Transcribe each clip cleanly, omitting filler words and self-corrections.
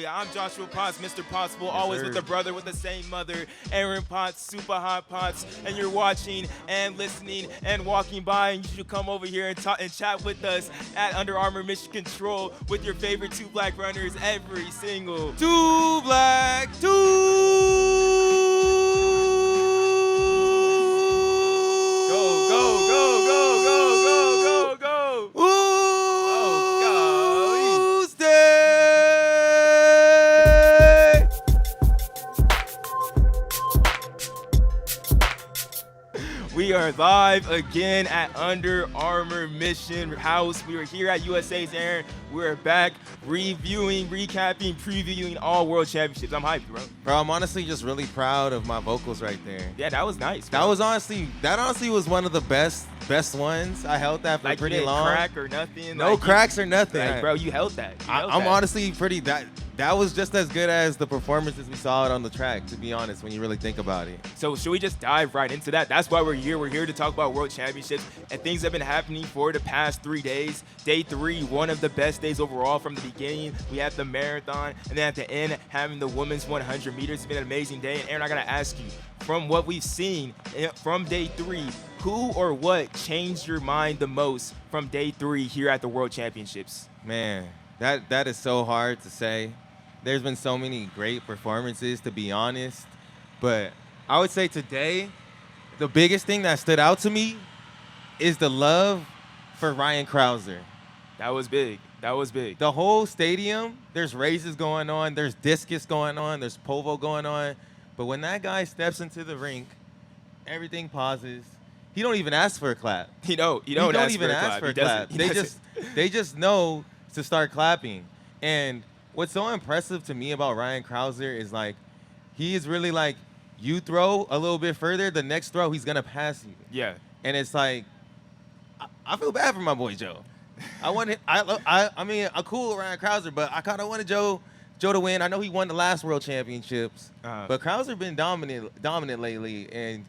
I'm Joshua Potts, Mr. Possible, always with the brother with the same mother, Aaron Potts, Super Hot Potts, and you're watching and listening and walking by, and you should come over here and talk and chat with us at Under Armour Mission Control with your favorite two black runners every single Two black, two. Go, go, go, go, go, go, go, go. Who's day? We are live again at Under Armour Mission House. We are here at USA's Aaron. We're back reviewing, recapping, previewing all world championships. I'm hyped, bro. Bro, I'm honestly just really proud of my vocals right there. Yeah, that was nice. That honestly was one of the best ones. I held that for like pretty you didn't long. crack or nothing. No like, cracks or nothing. Like, bro, you held that. I'm honestly pretty that was just as good as the performances we saw it on the track, to be honest, when you really think about it. So should we just dive right into that? That's why we're here. We're here to talk about world championships, and things have been happening for the past 3 days. Day 3, one of the best days overall from the beginning. We had the marathon, and then at the end, having the women's 100 meters. It's been an amazing day. And Aaron, I gotta ask you, from what we've seen from day 3, who or what changed your mind the most from day 3 here at the world championships? Man, that is so hard to say. There's been so many great performances, to be honest. But I would say today, the biggest thing that stood out to me is the love for Ryan Crouser. That was big. That was big. The whole stadium, there's races going on, there's discus going on, there's povo going on. But when that guy steps into the rink, everything pauses. He don't even ask for a clap. He don't even ask for a clap. They just know to start clapping. And what's so impressive to me about Ryan Crouser is, like, he is really like, you throw a little bit further, the next throw, he's going to pass you. Yeah. And it's like, I feel bad for my boy Joe. I'm cool with Ryan Crouser, but I kind of wanted Joe to win. I know he won the last world championships, but Crouser been dominant lately, and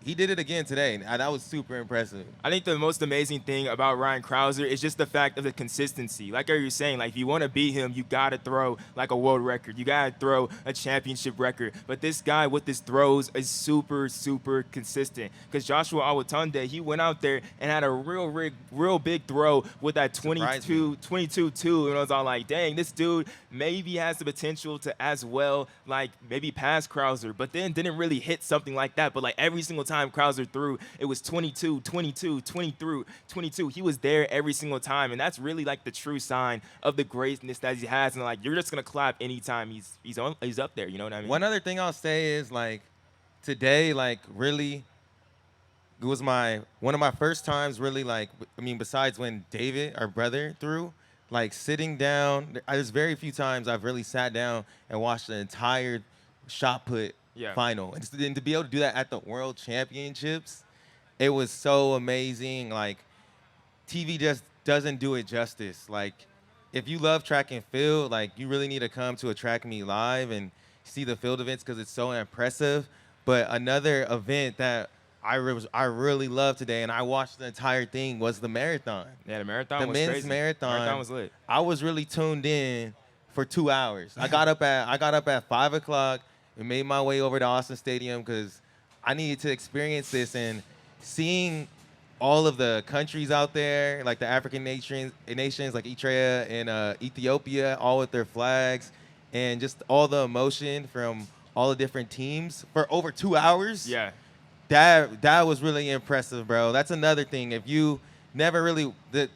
he did it again today. That was super impressive. I think the most amazing thing about Ryan Crouser is just the fact of the consistency. Like you're saying, like if you want to beat him, you got to throw like a world record. You got to throw a championship record. But this guy with his throws is super, super consistent. Because Joshua Awatunde, he went out there and had a real big throw with that 22-2. And I was all like, dang, this dude maybe has the potential to as well, like maybe pass Crouser, but then didn't really hit something like that. But like every single time Crouser threw, it was 22, 22, 22. He was there every single time, and that's really like the true sign of the greatness that he has. And like you're just gonna clap anytime he's up there. You know what I mean? One other thing I'll say is, like, today, like, really, it was one of my first times really, like, I mean, besides when David, our brother, threw, like, sitting down. There's very few times I've really sat down and watched the entire shot put final. And to be able to do that at the World Championships, it was so amazing. Like, TV just doesn't do it justice. Like, if you love track and field, like, you really need to come to a track meet live and see the field events because it's so impressive. But another event that I really loved today, and I watched the entire thing, was the marathon. Yeah, the marathon was crazy. The men's marathon was lit. I was really tuned in for 2 hours. I got up at 5 o'clock and made my way over to Austin Stadium because I needed to experience this, and seeing all of the countries out there, like the African nations like Eritrea and Ethiopia, all with their flags, and just all the emotion from all the different teams for over 2 hours. Yeah. That was really impressive, bro. That's another thing. If you never really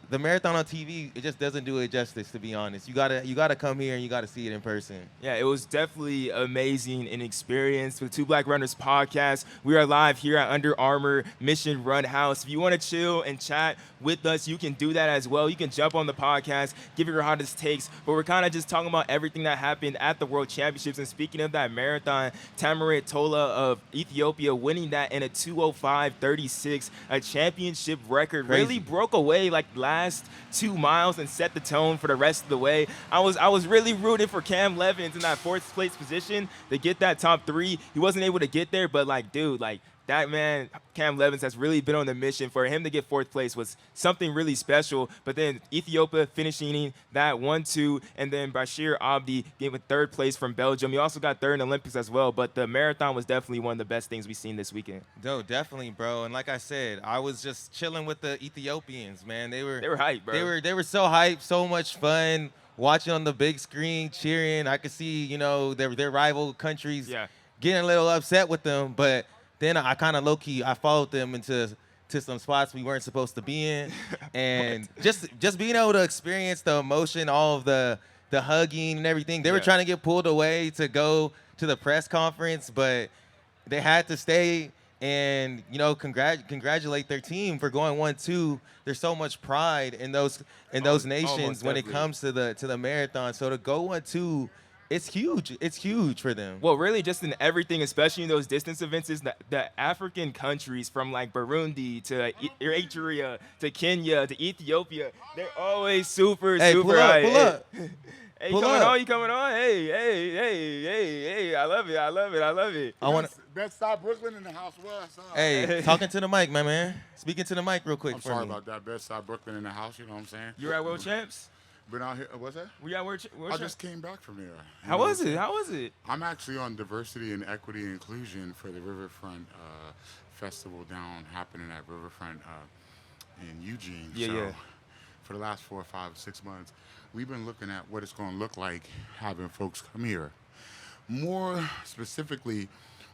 the marathon on TV, it just doesn't do it justice, to be honest. You gotta come here and you gotta see it in person. Yeah, it was definitely amazing an experience with Two Black Runners podcast. We are live here at Under Armour Mission Run House. If you want to chill and chat with us, you can do that as well. You can jump on the podcast, give your hottest takes, but we're kind of just talking about everything that happened at the World Championships. And speaking of that marathon, Tamarit Tola of Ethiopia winning that in a 2:05:36, a championship record. Crazy. Really broke away like last 2 miles and set the tone for the rest of the way. I was really rooting for Cam Levins in that 4th place position to get that top 3. He wasn't able to get there, but like, dude, like that man, Cam Levins, has really been on the mission. For him to get fourth place was something really special. But then Ethiopia finishing that 1-2, and then Bashir Abdi getting third place from Belgium. He also got third in the Olympics as well. But the marathon was definitely one of the best things we've seen this weekend. No, definitely, bro. And like I said, I was just chilling with the Ethiopians, man. They were hyped, bro. They were so hyped, so much fun watching on the big screen, cheering. I could see, their rival countries getting a little upset with them, but then I kind of low-key, I followed them into some spots we weren't supposed to be in. And just being able to experience the emotion, all of the hugging and everything. They were trying to get pulled away to go to the press conference, but they had to stay and, congratulate their team for going 1-2. There's so much pride in those nations when it comes to the marathon. So to go 1-2, it's huge. It's huge for them. Well, really, just in everything, especially in those distance events, is the African countries from like Burundi to Eritrea to Kenya to Ethiopia, they're always super high. Pull up. Hey, you coming on? You coming on? Hey! I love it. I want Bedside Brooklyn in the house. What's up? Hey, talking to the mic, my man. Speaking to the mic real quick. I'm sorry about that. Bedside Brooklyn in the house. You know what I'm saying? You're at World Champs. Been out here. What's that? We at World I just came back from there. How was it? I'm actually on diversity and equity and inclusion for the Riverfront festival happening at Riverfront in Eugene. So for the last 4, 5, 6 months, we've been looking at what it's going to look like having folks come here. More specifically,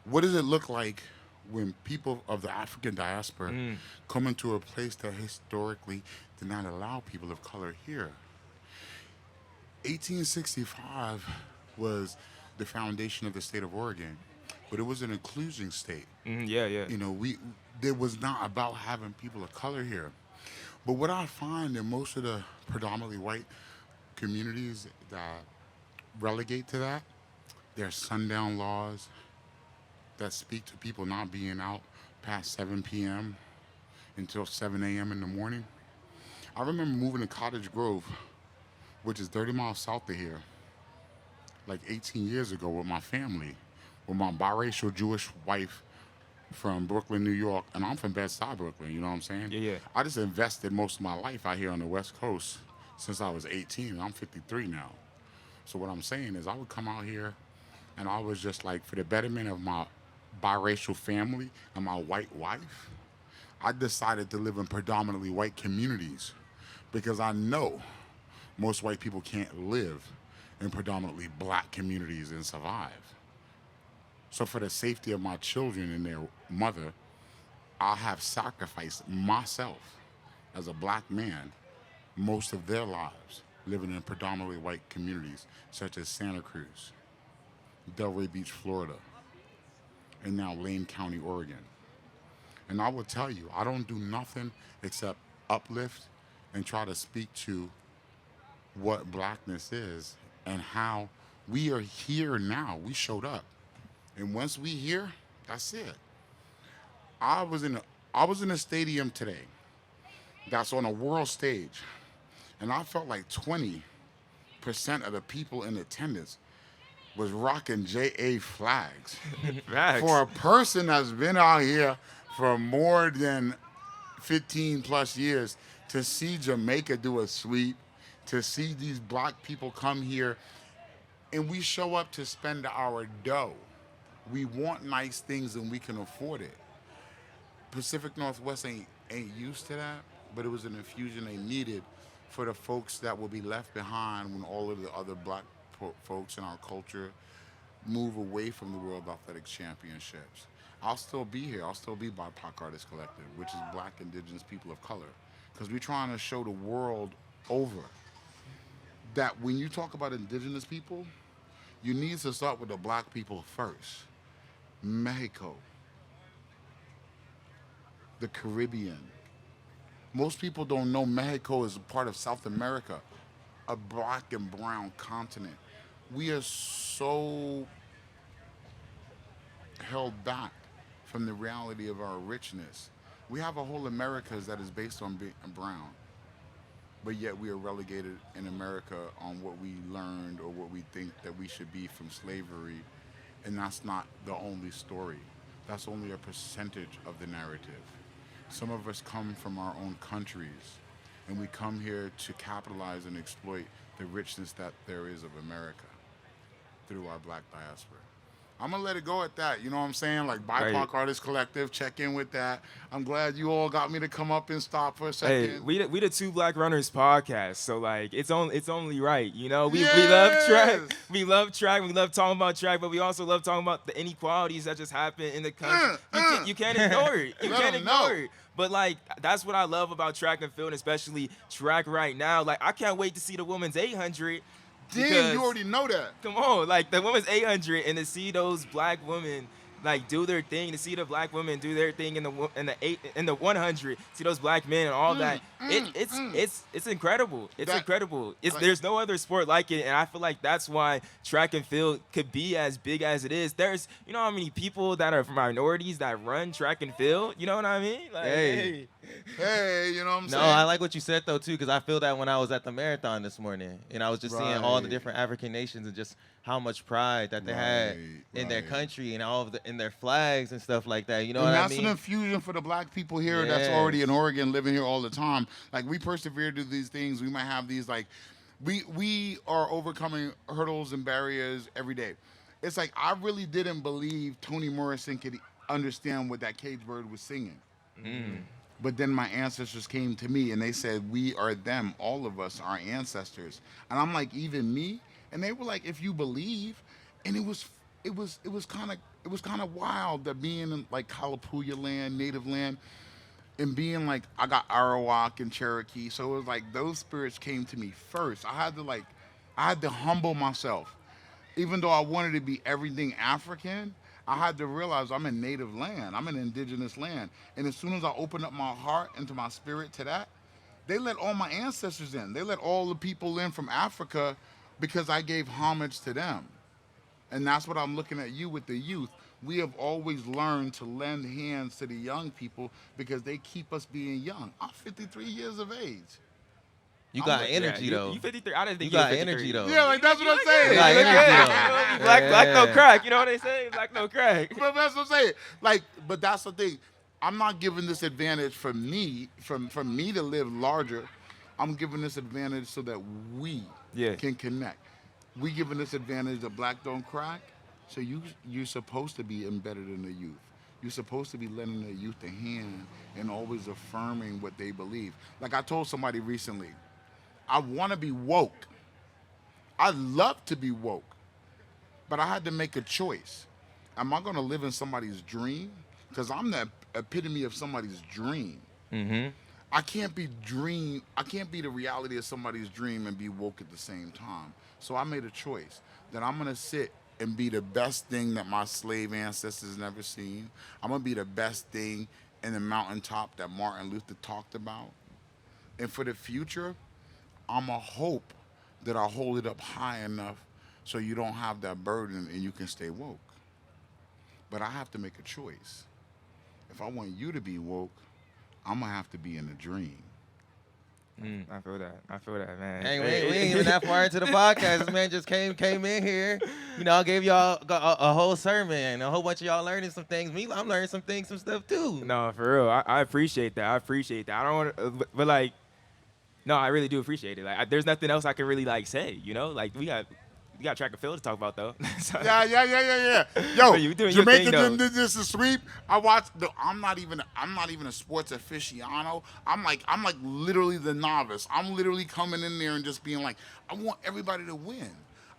what does it look like when people of the African diaspora come into a place that historically did not allow people of color here? 1865 was the foundation of the state of Oregon, but it was an inclusion state. There was not about having people of color here. But what I find in most of the predominantly white communities that relegate to that, there's sundown laws that speak to people not being out past 7 p.m. until 7 a.m. in the morning. I remember moving to Cottage Grove, which is 30 miles south of here, like 18 years ago with my family, with my biracial Jewish wife from Brooklyn, New York, and I'm from Bed-Stuy, Brooklyn, you know what I'm saying? Yeah. I just invested most of my life out here on the West Coast since I was 18, and I'm 53 now. So what I'm saying is I would come out here, and I was just like, for the betterment of my biracial family and my white wife, I decided to live in predominantly white communities because I know most white people can't live in predominantly black communities and survive. So for the safety of my children and their mother, I have sacrificed myself as a black man most of their lives living in predominantly white communities such as Santa Cruz, Delray Beach, Florida, and now Lane County, Oregon. And I will tell you, I don't do nothing except uplift and try to speak to what blackness is and how we are here now. We showed up. And once we here, that's it. I was in a stadium today that's on a world stage, and I felt like 20% of the people in attendance was rocking JA flags. For a person that's been out here for more than 15 plus years, to see Jamaica do a sweep, to see these black people come here, and we show up to spend our dough. We want nice things and we can afford it. Pacific Northwest ain't used to that, but it was an infusion they needed for the folks that will be left behind when all of the other black folks in our culture move away from the World Athletic Championships. I'll still be here. I'll still be BIPOC Artists Collective, which is Black, Indigenous People of Color, because we're trying to show the world over that when you talk about Indigenous people, you need to start with the black people first. Mexico, the Caribbean. Most people don't know Mexico is a part of South America, a black and brown continent. We are so held back from the reality of our richness. We have a whole Americas that is based on being brown, but yet we are relegated in America on what we learned or what we think that we should be from slavery, and that's not the only story. that's only a percentage of the narrative. Some of us come from our own countries, and we come here to capitalize and exploit the richness that there is of America through our black diaspora. I'm gonna let it go at that. You know what I'm saying? Like Right. BIPOC Artist Collective, check in with that. I'm glad you all got me to come up and stop for a Hey, second. we the Two Black Runners podcast, so like it's only right, you know. We love track, Yes! we love track, we love talking about track, but we also love talking about the inequalities that just happen in the country. You can't ignore it. You Let can't 'em ignore know. it. But like that's what I love about track and field, especially track right now. Like I can't wait to see the women's 800. Damn, because- you already know that. Come on, like the women's 800, and to see those black women like do their thing, to see the black women do their thing in the 100, see those black men and all that. It's incredible. It's That- incredible. like- There's no other sport like it, and I feel like that's why track and field could be as big as it is. There's how many people that are from minorities that run track and field. You know what I mean? Like, Hey. Hey, you know what I'm No, saying? I like what you said though too, because I feel that when I was at the marathon this morning, and I was just seeing all the Right. different African nations and just how much pride that they had Right, in their right. country and all of in their flags and stuff like that. You know And what I that's mean? an infusion for the black people here that's already in Yes. Oregon, living here all the time. Like we persevere through these things. We might have these like, we are overcoming hurdles and barriers every day. It's like I really didn't believe Toni Morrison could understand what that cage bird was singing. But then my ancestors came to me and they said, "We are them. All of us are ancestors." And I'm like, "Even me?" And they were like, "If you believe." And it was kind of wild that being in like Kalapuya land, native land, and being like I got Arawak and Cherokee. So it was like those spirits came to me first. I had to humble myself. Even though I wanted to be everything African, I had to realize I'm in native land. I'm in indigenous land. And as soon as I opened up my heart and to my spirit to that, they let all my ancestors in. They let all the people in from Africa because I gave homage to them. And that's what I'm looking at you with the youth. We have always learned to lend hands to the young people because they keep us being young. I'm 53 years of age. You I'm got like, energy you, though. You 53. I didn't think You you got were 53. energy though. Yeah, like that's what I'm saying. You got Look energy, at though. it. Black no Yeah. crack. You know what they say? Black no crack. But that's what I'm saying. Like, but that's the thing. I'm not giving this advantage for me to live larger. I'm giving this advantage so that we Yeah. can connect. We giving this advantage that black don't crack. So you're supposed to be embedded in the youth. You're supposed to be lending the youth a hand and always affirming what they believe. Like I told somebody recently, I want to be woke. I love to be woke. But I had to make a choice. Am I going to live in somebody's dream? Because I'm the epitome of somebody's dream. I can't be the reality of somebody's dream and be woke at the same time. So I made a choice that I'm going to sit and be the best thing that my slave ancestors never seen. I'm going to be the best thing in the mountaintop that Martin Luther talked about. And for the future, I'm a hope that I hold it up high enough so you don't have that burden and you can stay woke. But I have to make a choice. If I want you to be woke, I'm going to have to be in a dream. I feel that, man. Hey, we ain't even that far into the podcast. This man just came in here. You know, I gave y'all a whole sermon. A whole bunch of y'all learning some things. Me, I'm learning some stuff too. No, for real. I appreciate that. I don't want to, but like, no, I really do appreciate it. Like, there's nothing else I can really like say. You know, like we got track and field to talk about though. So- Yeah. Yo, But you doing your Jamaican thing, though. did this sweep. I watched. I'm not even a sports aficionado. I'm like literally the novice. I'm literally coming in there and just being like, I want everybody to win.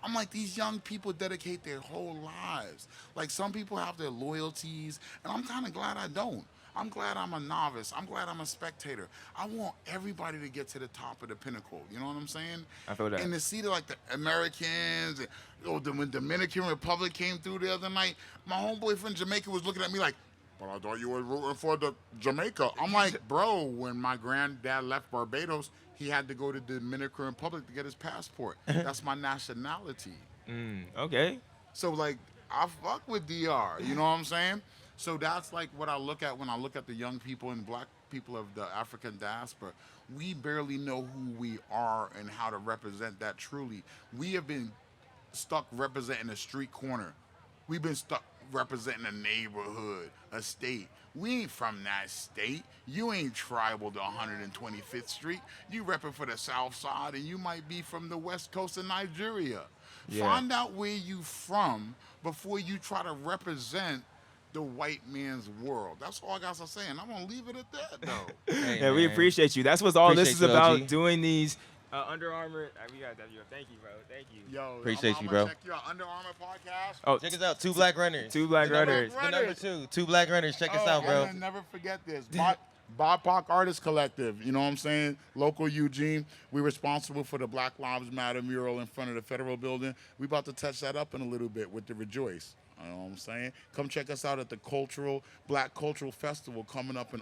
I'm like, these young people dedicate their whole lives. Like some people have their loyalties, and I'm kind of glad I don't. I'm glad I'm a novice. I'm glad I'm a spectator. I want everybody to get to the top of the pinnacle. You know what I'm saying? I feel that. And to see the Americans, when Dominican Republic came through the other night, my homeboy from Jamaica was looking at me like, "But I thought you were rooting for the Jamaica." I'm like, bro, when my granddad left Barbados, he had to go to the Dominican Republic to get his passport. That's my nationality. Okay. So like, I fuck with DR. You know what I'm saying? So that's like what I look at when I look at the young people and black people of the African diaspora. We barely know who we are and how to represent that truly. We have been stuck representing a street corner We've been stuck representing a neighborhood, a state. We ain't from that state. You ain't tribal to 125th Street. You repping for the South Side, and you might be from the West Coast of Nigeria. Yeah. Find out where you from before you try to represent the white man's world. That's all I got to say, and I'm gonna leave it at that, though. Hey, Yeah, we man. appreciate you. That's what all this Appreciate is you, about, OG. doing these Under Armour. We got W. Thank you, bro. Thank you. Yo, Appreciate I'm you, gonna bro. Check your Under Armour podcast. Oh, Check us out. Two Black Runners. two Black The number- Runners. The number two Black Runners. Check us out, bro. And never forget this. BIPOC Artist Collective, you know what I'm saying? Local Eugene. We're responsible for the Black Lives Matter mural in front of the federal building. We about to touch that up in a little bit with the Rejoice. You know what I'm saying? Come check us out at the Black Cultural Festival coming up in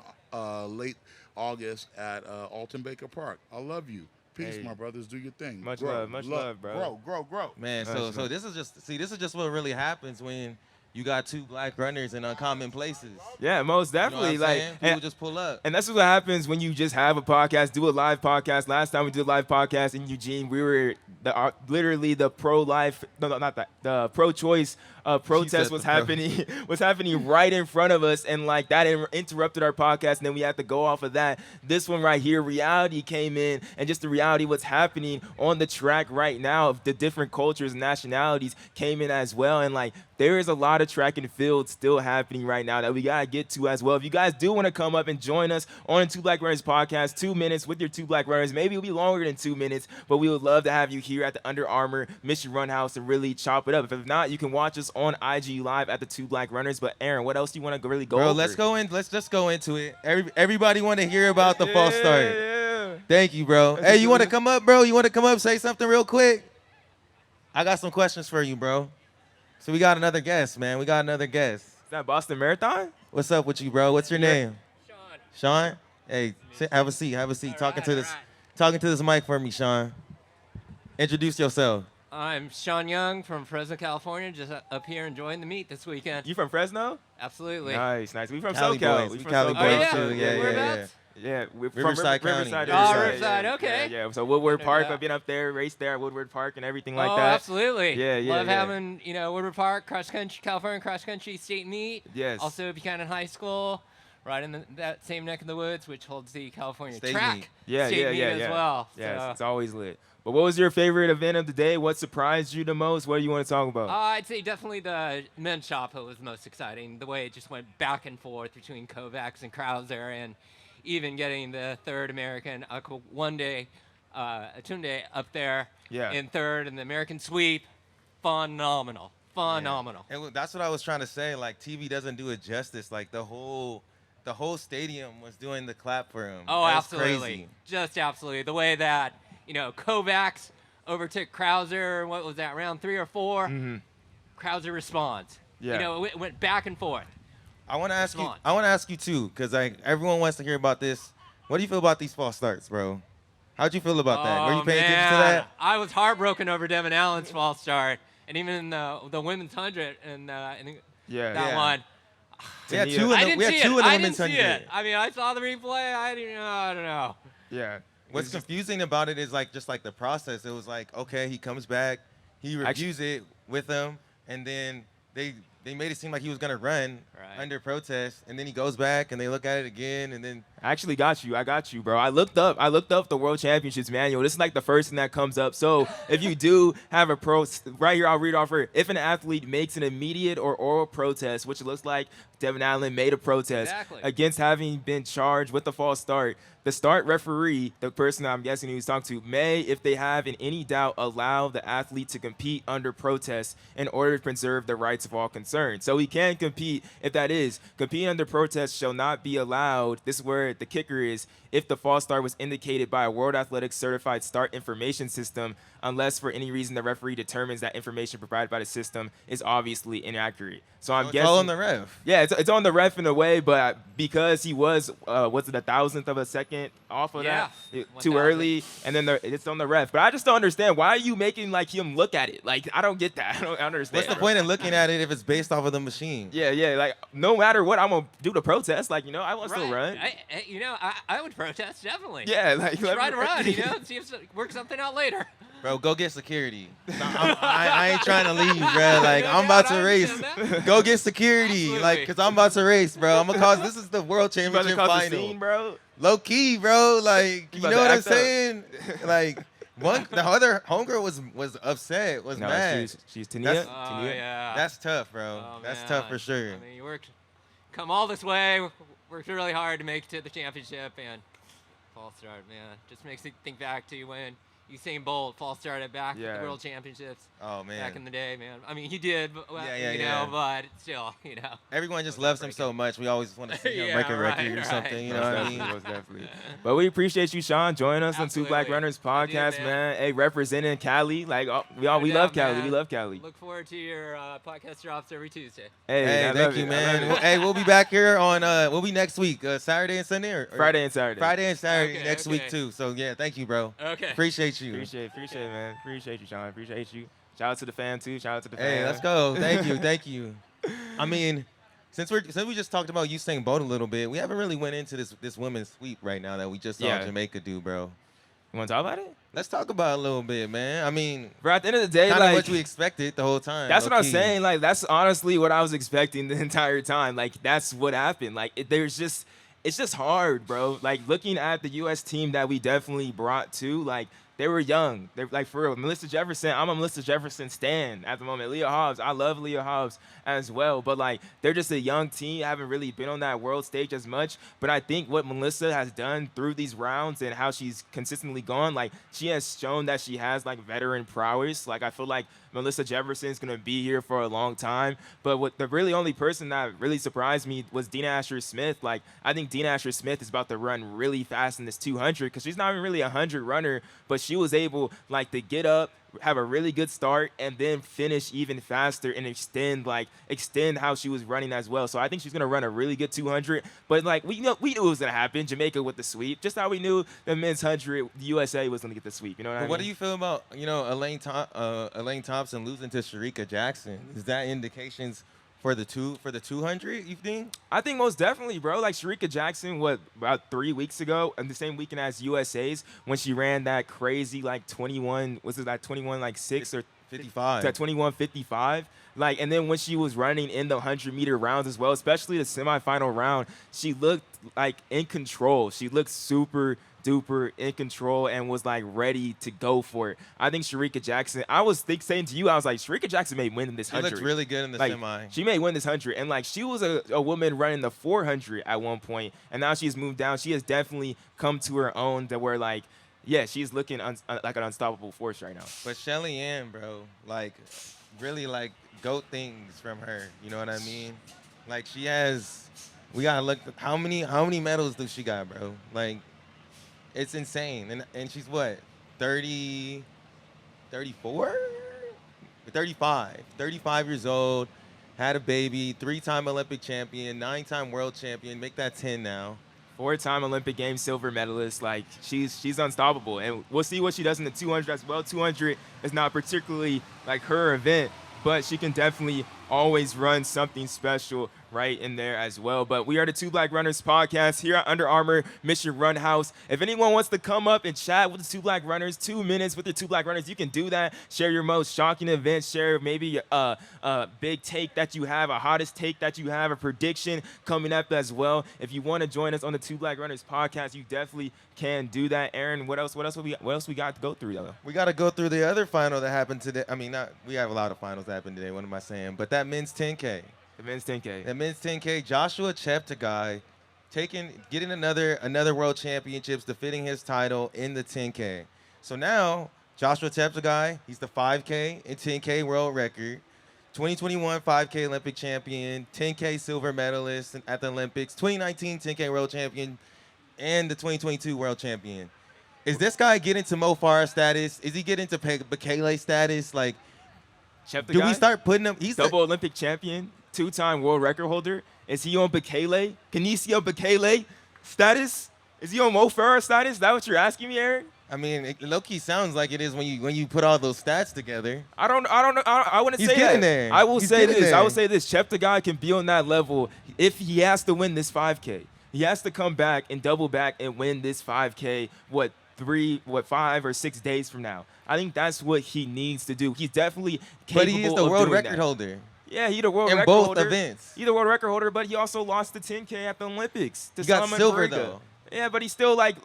late August at Alton Baker Park. I love you. Peace, Hey. my brothers. Do your thing. Much Grow, love, bro. Grow. Man, Nice, so this is just what really happens when you got two Black runners in uncommon places. Yeah, most You know what definitely. I'm Like, saying? People and, just pull up. and that's what happens when you just have a podcast, do a live podcast. Last time we did a live podcast in Eugene, we were literally the pro-life, no, not that, the pro-choice protest was happening right in front of us, and like that interrupted our podcast, and then we had to go off of that. This one right here, reality came in, and just the reality what's happening on the track right now of the different cultures and nationalities came in as well, and like there is a lot of track and field still happening right now that we gotta get to as well. If you guys do want to come up and join us on the Two Black Runners podcast, 2 minutes with your Two Black Runners, maybe it'll be longer than 2 minutes, but we would love to have you here at the Under Armour Mission Run House and really chop it up. If not, you can watch us on IG Live at the Two Black Runners. But Aaron, what else do you want to really go Bro, over? let's just go into it. Everybody want to hear about the false start. Yeah. Thank you, bro. Let's Hey, do you want to it. come up, bro? You want to come up, say something real quick? I got some questions for you, bro. So we got another guest, man. We got another guest. Is that Boston Marathon? What's up with you, bro? What's your name? Sean. Sean? Hey, have a seat. Have a seat. Talking to right, this, all right. talking to this mic for me, Sean. Introduce yourself. I'm Sean Young from Fresno, California, just up here enjoying the meet this weekend. You from Fresno? Absolutely. Nice. We from Cali SoCal. boys. We from Cali SoCal. Oh, yeah? too. Yeah, Whereabouts? Yeah, we're Riverside from County. Riverside. Oh, Riverside, Riverside, yeah, okay. Yeah. So Woodward I know Park, that. I've been up there, raced there at Woodward Park and everything like Oh, that. absolutely. Yeah, yeah, Love yeah. having, Woodward Park, cross country, California cross country state meet. Yes. Also Buchanan High School, right in that same neck of the woods, which holds the California State track meet. Yeah, state yeah, meet yeah, as yeah. well. Yes, So, it's always lit. But what was your favorite event of the day? What surprised you the most? What do you want to talk about? I'd say definitely the men's shot put was the most exciting. The way it just went back and forth between Kovacs and Crouser, and even getting the third American Tunde up there Yeah. in third, and the American sweep, phenomenal. And that's what I was trying to say. Like TV doesn't do it justice. Like the whole stadium was doing the clap for him. Oh, That's absolutely. crazy. Just absolutely. The way that, Kovacs overtook Crouser, what was that, round 3 or 4? Mhm. Crouser responds. Yeah. It went back and forth. I want to ask you. Come on. I want to ask you too, because everyone wants to hear about this. What do you feel about these false starts, bro? How'd you feel about that? Were you paying attention to that? I was heartbroken over Devon Allen's false start, and even the women's 100 and Yeah. that Yeah. one. We had Tania- two I in the, didn't we had see two it. in the I didn't women's see 100. it. I mean, I saw the replay. I don't know. Yeah. What's confusing about it is just like the process. It was like, okay, he comes back, he reviews it with them, and then they made it seem like he was gonna run Right. under protest, and then he goes back and they look at it again, and then I actually got you. I got you, bro. I looked up the World Championships manual. This is like the first thing that comes up. So if you do have a right here, I'll read off here. If an athlete makes an immediate or oral protest, which it looks like Devon Allen made a protest Exactly. against having been charged with the false start, the start referee, the person I'm guessing he was talking to, may, if they have in any doubt, allow the athlete to compete under protest in order to preserve the rights of all concerned. So he can compete if that is. Competing under protest shall not be allowed. This is where the kicker is. If the false start was indicated by a World Athletics certified start information system, unless for any reason the referee determines that information provided by the system is obviously inaccurate. So I'm it's guessing all on the ref. yeah, it's on the ref in a way, but because he was, what's it, 1,000th of a second off of Yeah, that, 1,000. too early, and then it's on the ref. But I just don't understand. Why are you making like him look at it? Like, I don't get that. I don't understand. What's the point in looking at it if it's based off of the machine? Yeah, like no matter what, I'm gonna do the protest. Like, I want to still run. I would protest definitely. Yeah, like Try to run. See if work something out later. Bro, go get security. I ain't trying to leave, bro. Like, I'm about to race. Go get security. Absolutely. Like, because I'm about to race, bro. I'm going to cause, this is the world You about to championship cause a final. scene, bro? Low key, bro. Like, you about know to what I'm act up. saying? Like, the other homegirl was upset, was No, mad. she's Tania. That's- Oh, Tania. yeah. That's tough, bro. Oh, That's man. tough for sure. I mean, you come all this way, worked really hard to make it to the championship, and false start, man. Just makes me think back to when Usain Bolt false started back at Yeah. the World Championships Oh, man. back in the day, man. I mean, he did, but, Yeah, you yeah. know, but still, you know. Everyone just loves him so much. We always want to see him Yeah, break a record right, or right. something. You know Most what I definitely, mean? most definitely. But we appreciate you, Sean, joining us on Two Black Absolutely. Runners I do, podcast, man. man. Hey, representing Cali. Like, we No love doubt, Cali. man. We love Cali. Look forward to your podcast drops every Tuesday. Hey, I thank love you, it. I man. love it. Hey, we'll be back here on, we'll be next week, Saturday and Sunday? Or Friday and Saturday. Friday and Saturday Okay, next week, okay. too. So, yeah, thank you, bro. Okay. Appreciate you. Appreciate it, man. Appreciate you, Sean. Appreciate you. Shout out to the fam, too. Shout out to the fam. Hey, let's go. Thank you. I mean, since we just talked about Usain Bolt a little bit, we haven't really went into this women's sweep right now that we just saw Yeah. Jamaica do, bro. You want to talk about it? Let's talk about it a little bit, man. I mean, Bro, at the end of the day, kind of like, what we expected the whole time. that's what I was low-key. saying. Like, that's honestly what I was expecting the entire time. Like, that's what happened. Like, it's just hard, bro. Like, looking at the U.S. team that we definitely brought to, like, they were young. They're like, for real. Melissa Jefferson, I'm a Melissa Jefferson stan at the moment. Leah Hobbs, I love Leah Hobbs as well. But, like, they're just a young team, haven't really been on that world stage as much. But I think what Melissa has done through these rounds and how she's consistently gone, like, she has shown that she has, like, veteran prowess. Like, I feel like Melissa Jefferson is going to be here for a long time. But what the really only person that really surprised me was Dina Asher-Smith. Like, I think Dina Asher-Smith is about to run really fast in this 200 because she's not even really a 100 runner, but she was able, like, to get up, have a really good start, and then finish even faster and extend how she was running as well. So I think she's going to run a really good 200. But, like, we knew it was going to happen. Jamaica with the sweep. Just how we knew the men's 100, the USA was going to get the sweep. You know what I mean? What do you feel about, Elaine Thompson losing to Sharika Jackson? Is that indications for the 200, you think? I think most definitely, bro. Like, Sharika Jackson, about 3 weeks ago, and the same weekend as USA's, when she ran that crazy, like, 21, was it like 21, like, 6 or 55. to 21:55. Like, and then when she was running in the 100-meter rounds as well, especially the semifinal round, she looked like in control. She looked super duper in control and was like ready to go for it. I think Sharika Jackson, I was saying to you, I was like, Sharika Jackson may win in this She 100. looks really good in the Like, semi. she may win this 100. And, like, she was a woman running the 400 at one point, and now she's moved down. She has definitely come to her own to where, like, yeah, she's looking like an unstoppable force right now. But Shelly Ann, bro, like, really, like, GOAT things from her. You know what I mean? Like, she has, we got to look, how many medals does she got, bro? Like, it's insane. And she's what, 30, 34? 35 years old, had a baby, 3-time Olympic champion, 9-time world champion, make that 10 now. 4-time Olympic Games silver medalist. Like, she's unstoppable. And we'll see what she does in the 200 as well. 200 is not particularly, like, her event, but she can definitely always run something special right in there as well. But we are the Two Black Runners podcast here at Under Armour Mission Run House. If anyone wants to come up and chat with the Two Black Runners, 2 minutes with the Two Black Runners, you can do that. Share your most shocking events. Share maybe a big take that you have, a hottest take that you have, a prediction coming up as well. If you want to join us on the Two Black Runners podcast, you definitely can do that. Aaron, what else we got to go through though? We got to go through the other final that happened today. I mean, we have a lot of finals that happened today. What am I saying? But that men's 10K. The men's 10K. That men's 10K, Joshua Cheptegei getting another world championships, defending his title in the 10K. So now, Joshua Cheptegei, he's the 5K and 10K world record, 2021 5K Olympic champion, 10K silver medalist at the Olympics, 2019 10K world champion, and the 2022 world champion. Is this guy getting to Mo Farah status? Is he getting to Bekele status? Like, do we start putting him? He's double Olympic champion, 2-time world record holder. Is he on Bekele? Kenenisa Bekele status? Is he on Mo Farah status? Is that what you're asking me, Aaron? I mean, it low-key sounds like it is when you put all those stats together. I don't know. I wouldn't He's say getting that. there. I will He's say getting this. there. I will say this. Cheptegei can be on that level if he has to win this 5K. He has to come back and double back and win this 5K, 5 or 6 days from now. I think that's what he needs to do. He's definitely capable But he is the of world doing record that. holder Yeah, he's the world in record both holder. events. He's the world record holder, but he also lost the 10K at the Olympics to He got Solomon silver Barriga. though. Yeah, but he's still like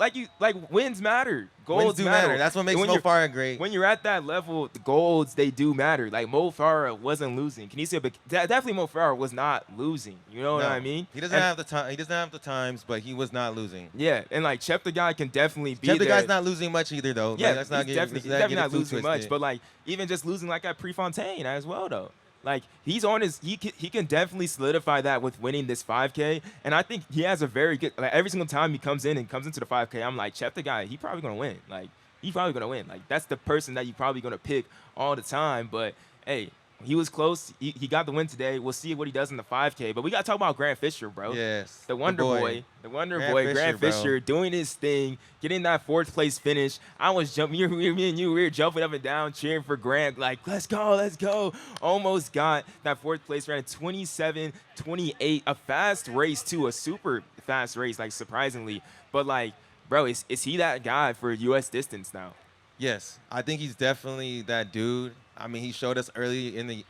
wins matter. Golds Wins do matter. That's what makes When Mo you're- Farah great. When you're at that level, the golds, they do matter. Like Mo Farah wasn't losing. Definitely Mo Farah was not losing. You know what I mean? He doesn't have the time. He doesn't have the times, but he was not losing. Yeah, and like Cheptegei can definitely be there. Cheptegei's not losing much either, though. Yeah, Like, let's not he's get, definitely, let's he's get definitely it not too losing much. twisted. But like even just losing like at Prefontaine as well though. Like he's on his, he can definitely solidify that with winning this 5K, and I think he has a very good. Like every single time he comes into the 5K, I'm like Cheptegei, he probably gonna win. Like he's probably gonna win. Like that's the person that you probably gonna pick all the time. But hey, he was close. He got the win today. We'll see what he does in the 5K. But we gotta talk about Grant Fisher, bro. Yes, The Wonder Boy, Grant Fisher, doing his thing, getting that 4th place finish. I was jumping, me and you, we were jumping up and down, cheering for Grant, like, let's go. Almost got that 4th place, ran 27:28, a fast race too, a super fast race, like surprisingly. But like, bro, is he that guy for U.S. distance now? Yes, I think he's definitely that dude. I mean, he showed us earlier in the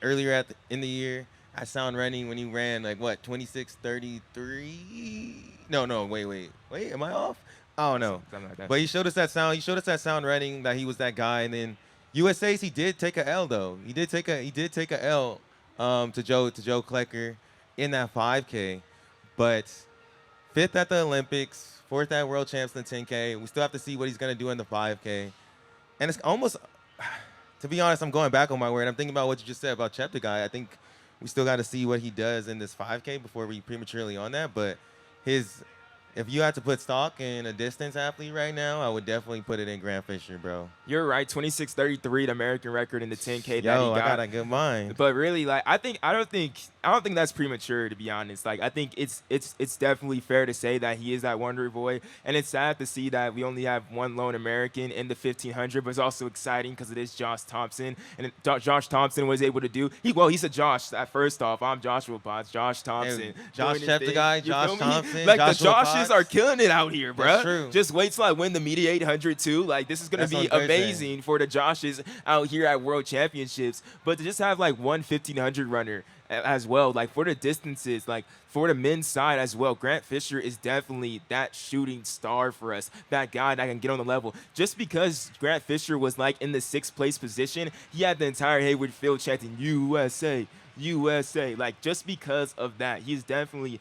year at Sound Running when he ran like what 26:33. No, wait, am I off? I don't know. Something like that. But he showed us that Sound Running that he was that guy, and then USA's he did take a L though. He did take a L to Joe Klecker in that 5K, but 5th at the Olympics, 4th at World Champs in the 10K. We still have to see what he's gonna do in the 5K. And it's almost, to be honest, I'm going back on my word. I'm thinking about what you just said about Cheptegei. I think we still got to see what he does in this 5K before we prematurely on that. But if you had to put stock in a distance athlete right now, I would definitely put it in Grant Fisher, bro. You're right, 26:33, the American record in the 10K that he got. I got a good mind. But really, like, I don't think that's premature, to be honest. Like, I think it's definitely fair to say that he is that Wonder Boy, and it's sad to see that we only have one lone American in the 1500. But it's also exciting because it is Josh Thompson, and Josh Thompson was able to do. He's a Josh. First off, I'm Joshua Potts, Josh Thompson, Hey, Josh Cheptegei, Josh Thompson, like Joshua the Joshes Potts. are killing it out here, bro. That's true. Just wait till I win the media 800 too. Like this is gonna That's be on Thursday. amazing for the Joshes out here at World Championships. But to just have like one 1500 runner as well, like for the distances, like for the men's side as well, Grant Fisher is definitely that shooting star for us, that guy that can get on the level. Just because Grant Fisher was like in the 6th place position, he had the entire Hayward Field chanting USA, USA. Like just because of that, he's definitely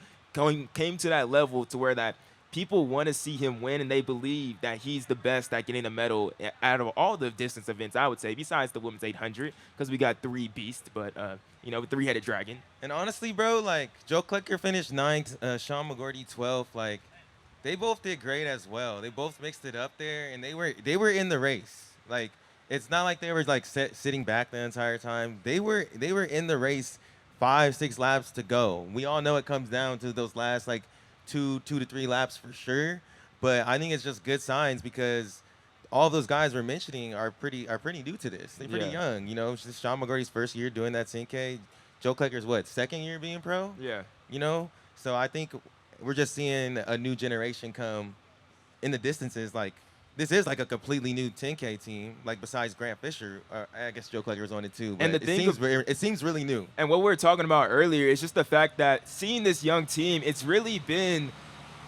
came to that level to where that people want to see him win, and they believe that he's the best at getting a medal out of all the distance events, I would say, besides the women's 800, because we got 3 beasts, but, 3-headed dragon. And honestly, bro, like Joe Klecker finished 9th, Sean McGorty 12th. Like they both did great as well. They both mixed it up there, and they were in the race. Like it's not like they were like sitting back the entire time. They were in the race, 5-6 laps to go. We all know it comes down to those last like 2 to 3 laps for sure. But I think it's just good signs because all those guys we're mentioning are pretty new to this. They're pretty young. You know, it's just Sean McGorty's first year doing that 10K. Joe Klecker's what, 2nd year being pro? Yeah. You know, so I think we're just seeing a new generation come in the distances. Like this is like a completely new 10K team. Like besides Grant Fisher, I guess Joe Klecker was on it too. But And the it seems really new. And what we were talking about earlier is just the fact that seeing this young team, it's really been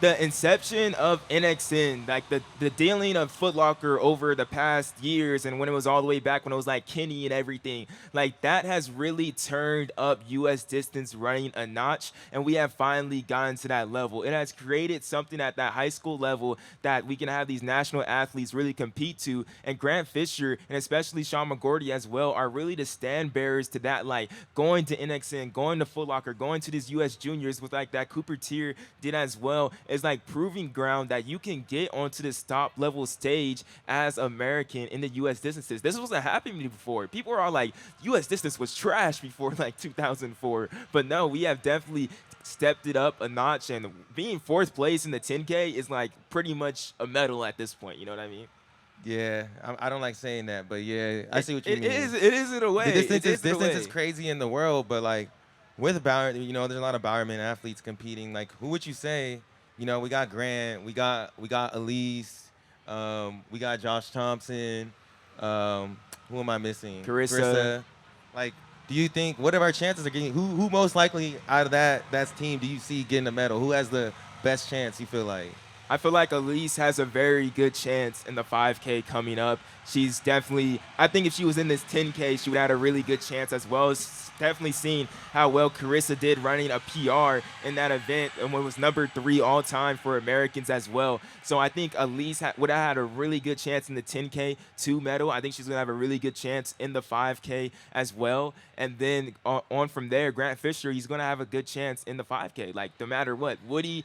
the inception of NXN, like the dealing of Foot Locker over the past years, and when it was all the way back when it was like Kenny and everything, like that has really turned up U.S. distance running a notch, and we have finally gotten to that level. It has created something at that high school level that we can have these national athletes really compete to, and Grant Fisher and especially Sean McGorty as well are really the stand bearers to that, like going to NXN, going to Foot Locker, going to these U.S. juniors with like that Cooper Tier did as well. It's like proving ground that you can get onto this top level stage as American in the U.S. distances. This wasn't happening before. People are all like, U.S. distance was trash before like 2004. But no, we have definitely stepped it up a notch, and being 4th place in the 10K is like pretty much a medal at this point. You know what I mean? Yeah, I don't like saying that, but yeah, I see what you mean. It is in a way. The distance is crazy in the world, but like with Bower, there's a lot of Bowerman athletes competing. Like, who would you say? We got Grant, we got Elise, We got Josh Thompson. Who am I missing? Carissa. Like, do you think, what are our chances of getting, who most likely out of that team do you see getting a medal? Who has the best chance, you feel like? I feel like Elise has a very good chance in the 5K coming up. She's definitely, I think if she was in this 10K, she would have had a really good chance as well. Definitely seen how well Carissa did running a PR in that event and was number 3 all time for Americans as well. So I think Elise would have had a really good chance in the 10K to medal. I think she's going to have a really good chance in the 5K as well. And then on from there, Grant Fisher, he's going to have a good chance in the 5K. Like, no matter what. Woody,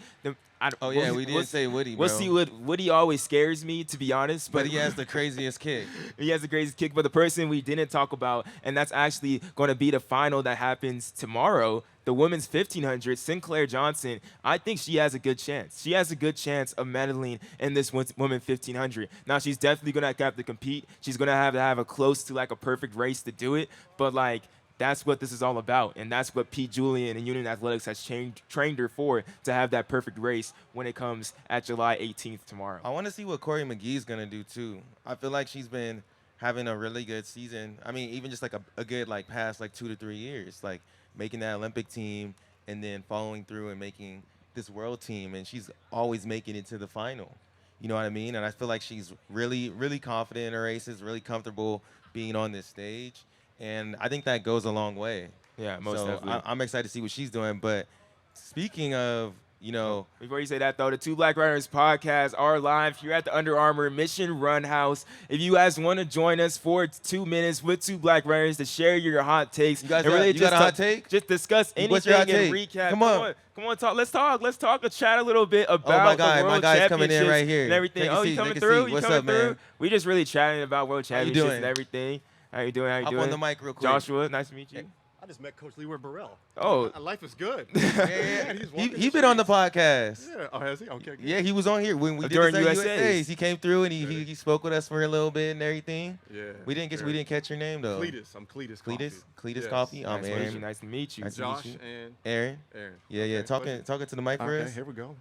we didn't say Woody, bro. We'll see. Woody always scares me, to be honest. But he has the craziest kick. He has the craziest kick. But the person we didn't talk about, and that's actually going to be the final that happens tomorrow, the women's 1500, Sinclair Johnson, I think she has a good chance. She has a good chance of medaling in this women's 1500. Now, she's definitely going to have to compete. She's going to have a close to, like, a perfect race to do it. But, like, that's what this is all about, and that's what Pete Julian and Union Athletics has trained her for, to have that perfect race when it comes at July 18th tomorrow. I want to see what Corey McGee's going to do, too. I feel like she's been having a really good season. I mean, even just like a good, like, past, like, 2 to 3 years, like making that Olympic team and then following through and making this world team, and she's always making it to the final. You know what I mean? And I feel like she's really, really confident in her races, really comfortable being on this stage. And I think that goes a long way. Yeah, most definitely. I'm excited to see what she's doing. But speaking of, before you say that, though, the Two Black Runners podcast are live here at the Under Armour Mission Run House. If you guys want to join us for 2 minutes with Two Black Runners to share your hot takes, you got a hot take? Just discuss anything What's your hot and take? recap. Come on, talk. Let's talk and chat a little bit about my the World guy's coming in Championships right here. and everything. Take a seat, you coming take a through? seat. You What's coming up, through? man? We just really chatting about World Championships doing? and everything. How you doing? Hop on the mic real quick. Joshua, nice to meet you. I just met Coach Leeward Burrell. Oh. Life is good. He's been on the podcast. Yeah. Oh, has he? Okay. Good. Yeah, he was on here when we did During the USAs. He came through and he spoke with us for a little bit and everything. Yeah. We didn't catch your name though. Cletus. I'm Cletus Coffey. Cletus Yes. Coffey. I'm Nice Aaron. Nice to meet you. Nice to Josh meet you. and Aaron. Aaron. Yeah. Okay, Talking to the mic for Okay, us. here we go.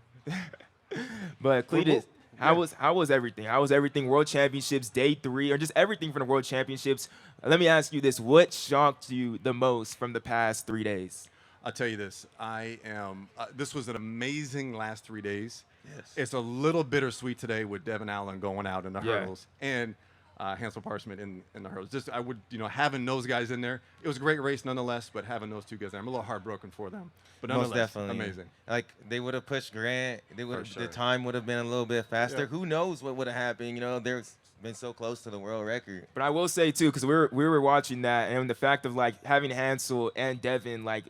But Cletus, Yeah. how was everything? How was everything? World Championships Day 3, or just everything from the World Championships? Let me ask you this: what shocked you the most from the past 3 days? I'll tell you this. I am. This was an amazing last 3 days. Yes. It's a little bittersweet today with Devon Allen going out in the Yeah. hurdles and Hansel Parchment in the hurdles. Just having those guys in there. It was a great race nonetheless, but having those two guys there, I'm a little heartbroken for them. But Most nonetheless, definitely. amazing. Like they would have pushed Grant. For sure. The time would have been a little bit faster. Yeah. Who knows what would have happened? They've been so close to the world record. But I will say too, because we were watching that, and the fact of like having Hansel and Devon like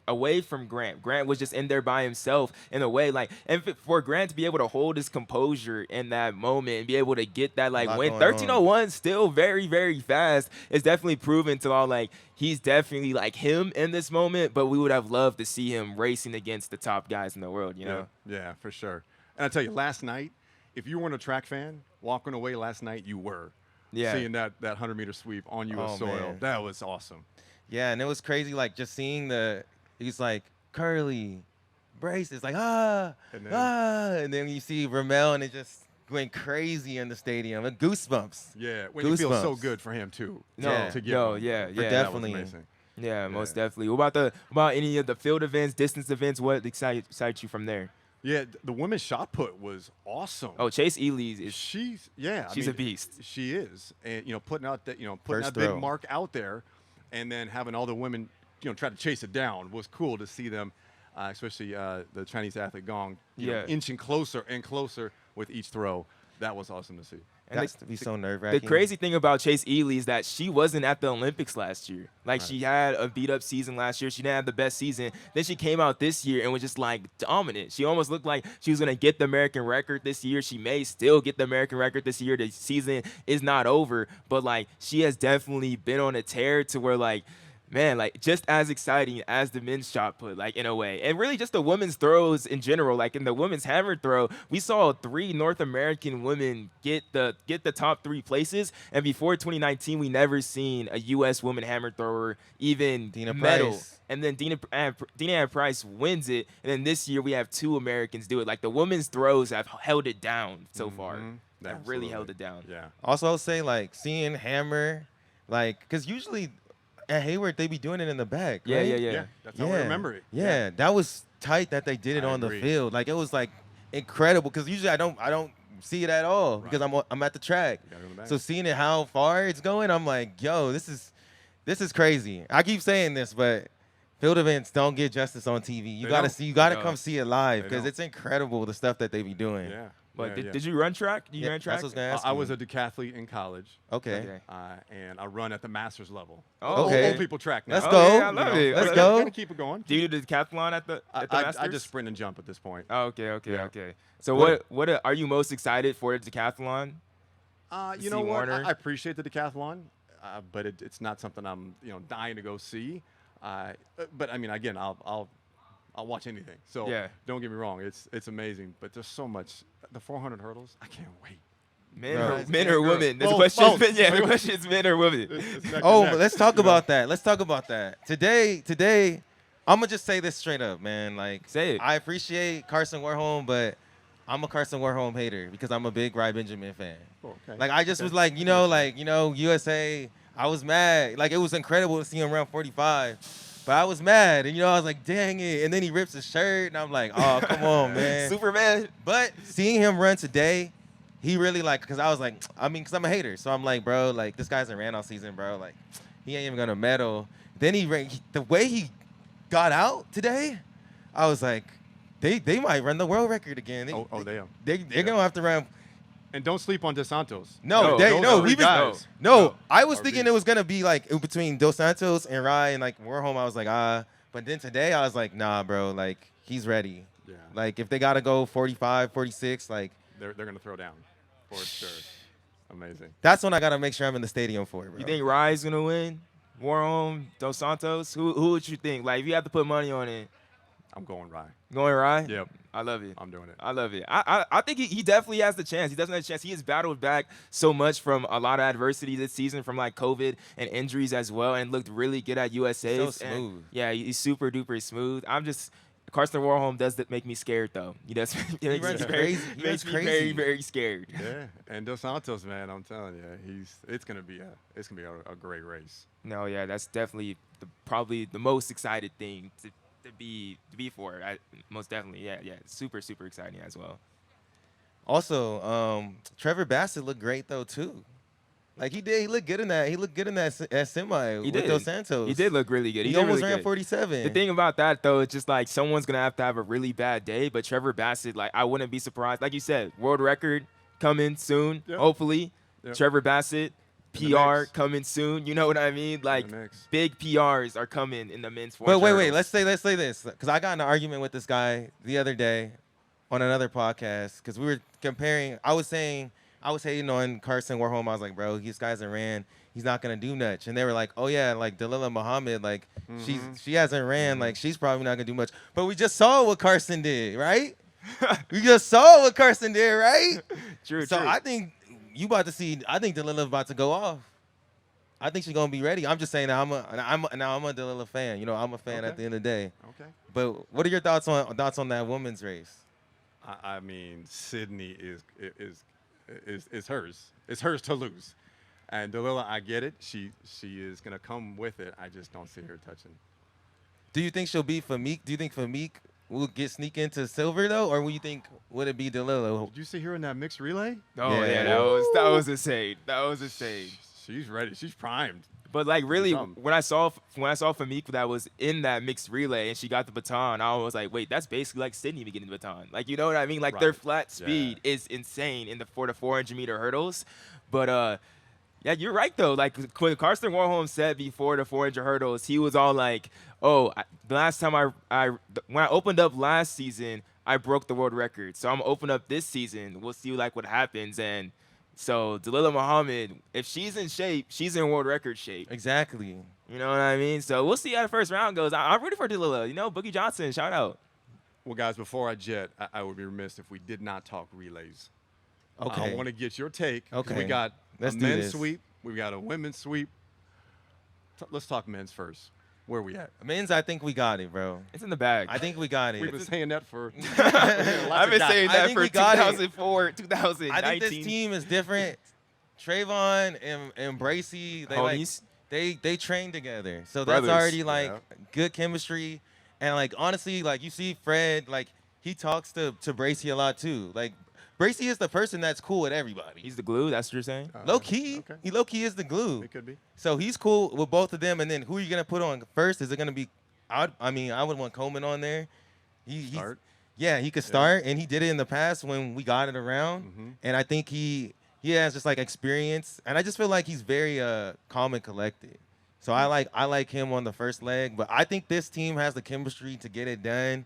away from Grant. Grant was just in there by himself in a way, like, and for Grant to be able to hold his composure in that moment and be able to get that like win. 13:01 still very, very fast. It's definitely proven to all like he's definitely like him in this moment, but we would have loved to see him racing against the top guys in the world, you know? Yeah, for sure. And I tell you, last night, if you weren't a track fan, walking away last night, you were. Yeah. Seeing that 100-meter sweep on U.S. soil, man. that was awesome. Yeah, and it was crazy, like just seeing he's like curly braces, like and then you see Ramel and it just went crazy in the stadium. And goosebumps. Yeah, when you feel so Goosebumps. good for him too. No, to get no, one. yeah, For yeah. definitely. That was amazing. Yeah, most definitely. What about any of the field events, distance events? What excites you from there? Yeah, the women's shot put was awesome. Oh, Chase Ely's is she's a beast. She is, and putting out that putting First that big throw. mark out there, and then having all the women try to chase it down was cool to see them, especially the Chinese athlete Gong, inching closer and closer with each throw. That was awesome to see. And That's to be so nerve-wracking. The crazy thing about Chase Ely is that she wasn't at the Olympics last year. Like, she had a beat-up season last year. She didn't have the best season. Then she came out this year and was just, like, dominant. She almost looked like she was going to get the American record this year. She may still get the American record this year. The season is not over. But, like, she has definitely been on a tear to where, like, man, like, just as exciting as the men's shot put, like, in a way. And really just the women's throws in general. Like, in the women's hammer throw, we saw 3 North American women get the top 3 places. And before 2019, we never seen a U.S. woman hammer thrower even Dina medal. Price. And then Dina Ann Price wins it. And then this year we have 2 Americans do it. Like, the women's throws have held it down so far. that really held it down. Yeah. Also, I'll say like seeing Hammer, like, because usually at Hayward they be doing it in the back. Yeah, right? yeah. That's how I remember it. Yeah, that was tight that they did it I on the agree. field. Like it was like incredible because usually I don't see it at all because I'm at the track. You gotta go in the back. So seeing it how far it's going, I'm like, yo, this is crazy. I keep saying this, but field events don't get justice on TV. You gotta come see it live because it's incredible the stuff that they be doing. Yeah. But yeah, did you run track? Did you run track? That's what I was gonna ask I you. was a decathlete in college. Okay. And I run at the master's level. Oh, okay. Old people track now. Let's Oh, go. yeah, I love it. Let's I go. love Gotta keep it going. Do you do the decathlon at the Masters? I just sprint and jump at this point. Oh, okay. Yeah. So what are you most excited for the decathlon? You see know what? Warner? I appreciate the decathlon, but it's not something I'm dying to go see. But I mean, again, I'll watch anything. So Yeah. don't get me wrong, it's amazing. But there's so much. The 400 hurdles, I can't wait. Men or women? The Both, question both. the question is men or women. It's neck Oh, and but neck, let's talk you know? about that. Let's talk about that. Today, I'm gonna just say this straight up, man. Like, Say it. I appreciate Carson Warholm, but I'm a Carson Warholm hater because I'm a big Ry Benjamin fan. Oh, okay. Like, I just was like, USA. I was mad. Like, it was incredible to see him run 45. But I was mad, and I was like, dang it. And then he rips his shirt, and I'm like, oh, come on, man. Superman. But seeing him run today, he really because I was like, because I'm a hater. So I'm like, bro, like, this guy's in ran all season, bro. Like, he ain't even going to medal. Then the way he got out today, I was like, they might run the world record again. They are. They're going to have to run. And don't sleep on DeSantos. No, No. I was RBs. thinking it was going to be like in between Dos Santos and Ry and like Warholm. I was like, But then today I was like, nah, bro, like, he's ready. Yeah. Like, if they got to go 45, 46, like, They're gonna throw down for sure. Amazing. that's when I got to make sure I'm in the stadium for it, bro. You think Ry's gonna win? Warholm, Dos Santos? Who would you think? Like, if you have to put money on it, I'm going Rye. going Ry? Yep. I love it. I'm doing it. I love it. I think he definitely has the chance. He doesn't have a chance. He has battled back so much from a lot of adversity this season, from like COVID and injuries as well, and looked really good at USA's. So And, smooth. yeah, he's super duper smooth. Carson Warholm does make me scared though. He does. He runs crazy. He runs makes me very crazy. very scared. Yeah. And Dos Santos, man, I'm telling you, it's gonna be a great race. No, yeah, that's definitely probably the most excited thing to be for. Most definitely, yeah, super super exciting as well. Also, Trevor Bassett looked great though too. Like he did, he looked good in that. He looked good in that semi He with did. Dos Santos. He did look really good. He did almost really ran good. 47. The thing about that though, it's just like someone's gonna have a really bad day. But Trevor Bassett, like I wouldn't be surprised. Like you said, world record coming soon, Yep. hopefully. Yep. Trevor Bassett, In the PR mix. coming soon. You know what I mean? Like the mix. big PRs are coming in the men's. But 400 wait, hurdles. let's say this because I got in an argument with this guy the other day on another podcast because we were comparing. I was hating on Carson Warholm. I was like, bro, this guy's ran. He's not gonna do much. And they were like, oh yeah, like Dalilah Muhammad, like she hasn't ran. Like she's probably not gonna do much. But we just saw what Carson did, right? We just saw what Carson did, right? True. So I think you about to see. I think Dalilah about to go off. I think she's gonna be ready. I'm just saying that I'm a Dalilah fan. I'm a fan at Okay. the end of the day. Okay. But what are your thoughts on that women's race? I mean, Sydney is hers. It's hers to lose. And Dalilah, I get it. She is gonna come with it. I just don't see her touching. Do you think she'll be Famik? Do you think Famik will sneak into silver though, or would it be Dalilah? Did you see her in that mixed relay? Oh Yeah. yeah, that was insane. That was insane. She's ready. She's primed. But like really, Something. when I saw Famik that was in that mixed relay and she got the baton, I was like, wait, that's basically like Sydney getting the baton. Like you know what I mean? Like their Right. flat speed is insane in the 400 meter hurdles. But yeah, you're right though. Like when Carson Warholm said before the 400 hurdles, he was all like, "Oh, the last time when I opened up last season, I broke the world record. So I'm gonna open up this season. We'll see like what happens." And so Dalilah Muhammad, if she's in shape, she's in world record shape. Exactly. You know what I mean? So we'll see how the first round goes. I'm rooting for Dalilah. Boogie Johnson, shout out. Well, guys, before I jet, I would be remiss if we did not talk relays. Okay. I want to get your take. 'Cause Okay. We got Let's a do men's this. sweep. We got a women's sweep. Let's talk men's first. Where are we at? Men's, I think we got it, bro. It's in the bag. I think we got it. We've been saying that for. I've been saying I that think for we got it. 2004, 2019. I think this team is different. Trayvon and Bracey, Homies. they train together, so Brothers. that's already like Yeah. good chemistry. And like honestly, like you see Fred, like he talks to Bracey a lot too. Like Bracey is the person that's cool with everybody. He's the glue. That's what you're saying. Low key, Okay. he low key is the glue. It could be. So he's cool with both of them. And then who are you gonna put on first? Is it gonna be? I would want Coleman on there. Start. Yeah, he could start, and he did it in the past when we got it around. Mhm. And I think he has just like experience, and I just feel like he's very calm and collected. So I like him on the first leg, but I think this team has the chemistry to get it done.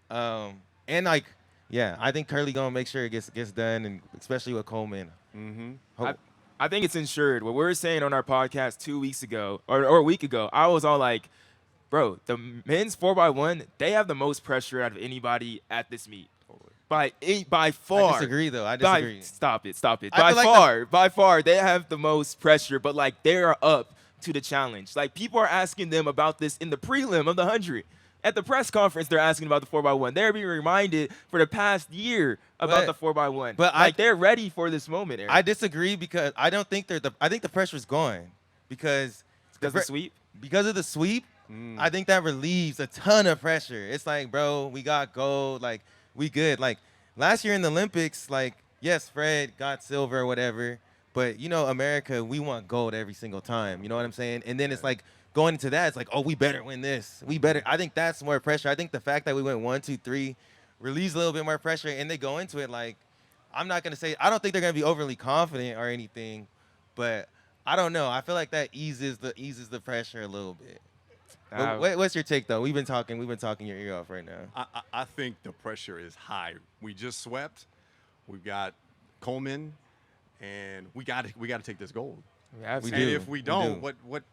And like, yeah, I think Curly gonna make sure it gets done, and especially with Coleman. Mm-hmm. I think it's insured. What we were saying on our podcast 2 weeks ago, or a week ago, I was all like, bro, the men's 4x1, they have the most pressure out of anybody at this meet. By far. I disagree, though. I disagree. Stop it. I feel like By far, they have the most pressure, but like they are up to the challenge. Like people are asking them about this in the prelim of the 100. At the press conference, they're asking about the 4x1. They're being reminded for the past year about the 4x1. but like they're ready for this moment, Aaron. I disagree because I don't think I think the pressure's gone because Because the sweep? Because of the sweep, I think that relieves a ton of pressure. It's like, bro, we got gold. Like, we good. Like, last year in the Olympics, like, yes, Fred got silver or whatever. But, you know, America, we want gold every single time. You know what I'm saying? And then it's like going into that, it's like, oh, we better win this. We better. I think that's more pressure. I think the fact that we went 1, 2, 3 relieves a little bit more pressure. And they go into it like, I'm not going to say, I don't think they're going to be overly confident or anything. But I don't know. I feel like that eases the pressure a little bit. What's your take though? We've been talking your ear off right now. I think the pressure is high. We just swept. We've got Coleman, and we got to take this gold. Yeah, We And do. if we don't, what?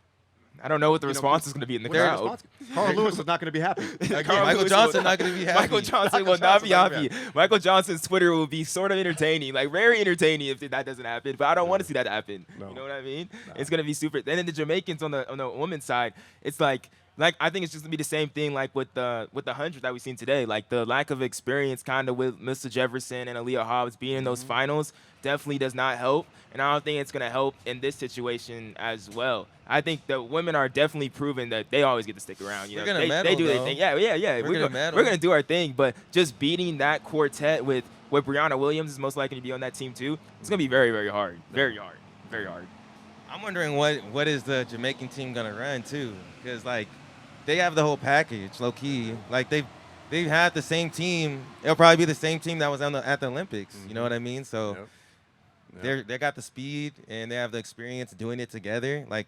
I don't know what the you know, response is going to be in the what's the crowd. response? Carl Lewis is not going to be happy. Carl Michael Lewis Johnson will not gonna be happy. Michael Johnson will Michael not be Johnson happy. not Michael Johnson's Twitter will be sort of entertaining, like very entertaining if that doesn't happen. But I don't want to see that happen. No. You know what I mean? It's gonna be super. Then in the Jamaicans on the women's side, it's like I think it's just gonna be the same thing like with the 100 that we've seen today. Like the lack of experience, kind of with Mr. Jefferson and Aaliyah Hobbs being in those finals, definitely does not help. And I don't think it's gonna help in this situation as well. I think the women are definitely proven that they always get to stick around. You We're know, gonna they medal, do their though. thing. Yeah. We're gonna medal. We're gonna do our thing, but just beating that quartet with Brianna Williams is most likely to be on that team too. It's gonna be very, very hard. Very hard. Very hard. I'm wondering what is the Jamaican team gonna run too? Because like they have the whole package, low key. Like they've had the same team. It'll probably be the same team that was at the Olympics. You know what I mean? So they got the speed and they have the experience doing it together. Like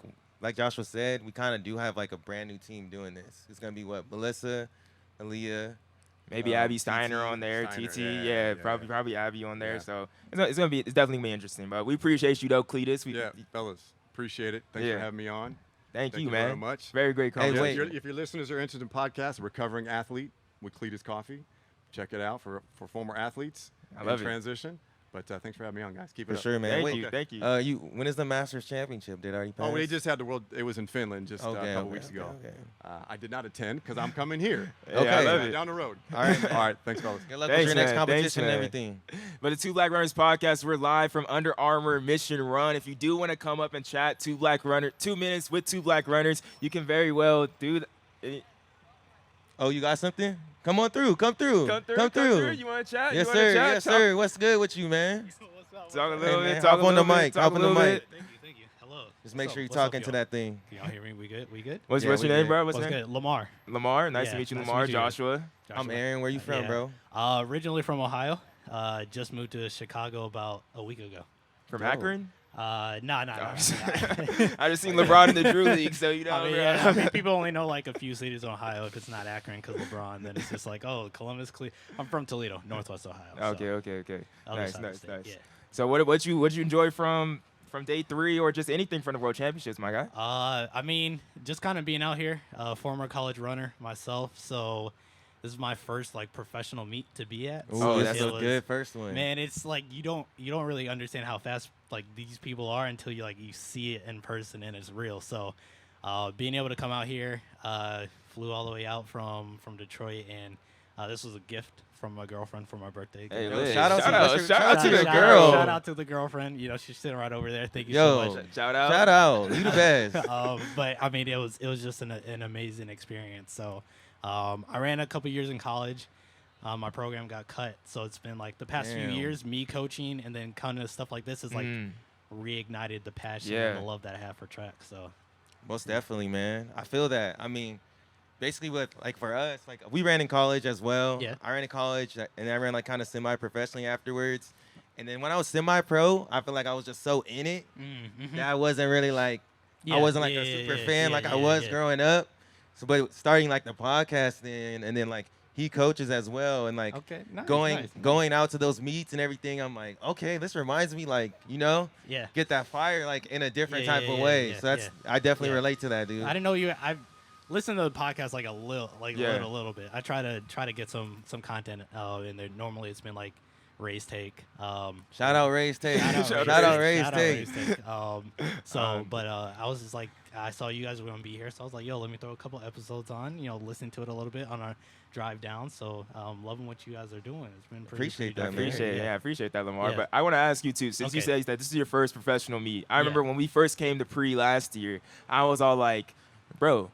Joshua said, we kind of do have like a brand new team doing this. It's gonna be Melissa, Aaliyah, Maybe Abby Steiner on there, Steiner, TT. yeah. Probably Abby on there. Yeah. So it's definitely gonna be interesting. But we appreciate you though, Cletus. Yeah, fellas, appreciate it. Thanks Yeah. for having me on. Thank you, very man. much. Very great Hey, conversation. wait. If your listeners are interested in podcasts, Recovering Athlete with Cletus Coffey, check it out for former athletes I in love it. transition. But thanks for having me on, guys. Keep it for up. sure, man. Thank you. When is the Masters Championship? Did it already pass? Oh, they just had the world. It was in Finland just a couple weeks ago. Okay. I did not attend because I'm coming here. Yeah, I love it. Down the road. All right. All right. Thanks, fellas. Good luck Thanks, with your next man. competition Thanks, and man. everything. But the Two Black Runners podcast, we're live from Under Armour Mission Run. If you do want to come up and chat, 2 minutes with 2 Black Runners, you can very well do that. Oh, you got something? Come on through. Come through. Come through. You want to chat? Yes, you wanna sir. Chat? Yes, sir. What's good with you, man? Talk a Hey, little man, bit. Talk hop a on the little bit. mic, Talk hop a on the little mic. bit. Thank you. Hello. Just make What's sure you're up? What's up, talking to y'all? that thing. Can y'all hear me? We good? We good? What's Yeah, your we name, good. bro? What's What's your name? good? Lamar. Lamar. Nice Yeah, to meet you, nice to Lamar. meet you. Joshua. I'm Aaron. Where you from, Yeah. bro? Originally from Ohio. Just moved to Chicago about a week ago. From Oh. Akron? No. I just seen LeBron in the Drew League, so you know. I mean, yeah, I mean, people only know like a few cities in Ohio. If it's not Akron, because LeBron, then it's just like, oh, Columbus, I'm from Toledo, Northwest Ohio. Okay. Other Nice. side of the state, yeah. So what you enjoy from day 3 or just anything from the World Championships, my guy? I mean, just kind of being out here, former college runner myself, so this is my first like professional meet to be at. Ooh, Oh, that's it a was- good first one. Man, it's like you don't really understand how fast like these people are until you see it in person and it's real. So being able to come out here, flew all the way out from Detroit, and this was a gift from my girlfriend for my birthday. Hey, Yo, Liz, shout out to the Shout girl. Shout out to the girlfriend. You know, she's sitting right over there. Thank you so much. Shout out. Shout out. You the best. But I mean, it was just an amazing experience. So I ran a couple years in college. My program got cut, so it's been like the past few Damn. years, me coaching and then kind of stuff like this is like reignited the passion and the love that I have for track. So Most definitely, man. I feel that. I mean, basically with, like, for us, like, we ran in college as well. Yeah. I ran in college, and I ran, like, kind of semi-professionally afterwards. And then when I was semi-pro, I feel like I was just so in it that I wasn't really, like, I wasn't, like, a super fan like I was growing up. So, but starting, like, the podcast and then, like, he coaches as well, and like going out to those meets and everything, I'm like, okay, this reminds me, like, you know, get that fire like in a different type of way. So that's I definitely relate to that, dude. I didn't know you. I've listened to the podcast like a little bit. I try to get some content in there. Normally it's been like Ray's Take. Shout out Ray's Take. Shout out Ray's Take. But I was just like, I saw you guys were gonna be here, so I was like, yo, let me throw a couple episodes on. You know, listen to it a little bit on our drive down. So loving what you guys are doing. It's been pretty. Appreciate that, man. I appreciate that, Lamar. Yeah. But I want to ask you too, since you said that this is your first professional meet. I remember when we first came to pre last year, I was all like, bro,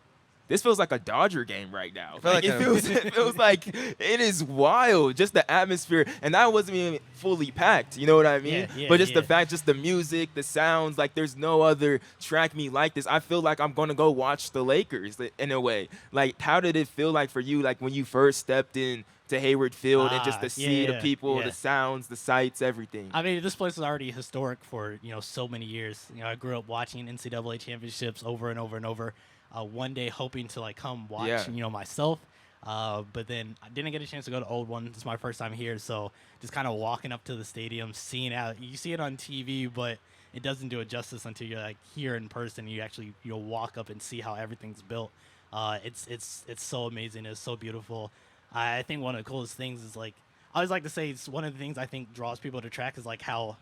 this feels like a Dodger game right now. It feels like it is wild, just the atmosphere. And that wasn't even fully packed, you know what I mean? But just the fact, just the music, the sounds, like there's no other track meet like this. I feel like I'm going to go watch the Lakers in a way. Like, how did it feel like for you, like when you first stepped in to Hayward Field and just to see the people, the sounds, the sights, everything? I mean, this place is already historic for, you know, so many years. You know, I grew up watching NCAA championships over and over and over. One day hoping to like come watch, you know, myself. But then I didn't get a chance to go to Old One. It's my first time here. So just kind of walking up to the stadium, seeing out, you see it on TV, but it doesn't do it justice until you're like here in person. You actually, you'll walk up and see how everything's built. It's so amazing. It's so beautiful. I think one of the coolest things is like, I always like to say it's one of the things I think draws people to track is like how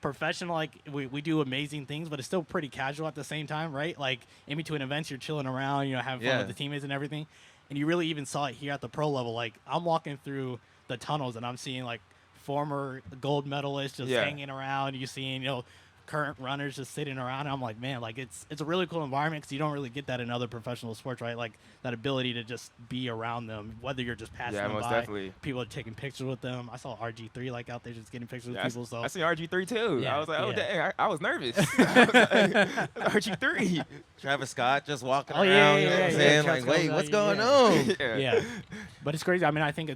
professional, like we do amazing things, but it's still pretty casual at the same time, right? Like in between events, you're chilling around, you know, having fun with the teammates and everything. And you really even saw it here at the pro level. Like I'm walking through the tunnels and I'm seeing like former gold medalists just hanging around. You're seeing, you know, current runners just sitting around. And I'm like, man, like it's a really cool environment because you don't really get that in other professional sports, right? Like that ability to just be around them, whether you're just passing them by. Definitely. People are taking pictures with them. I saw RG3 like out there just getting pictures with people. So I see RG3 too. Yeah, I was like, oh dang, I was nervous. RG3. Travis Scott just walking around, you know what I'm saying? Like, wait, what's going on? Yeah. But it's crazy. I mean, I think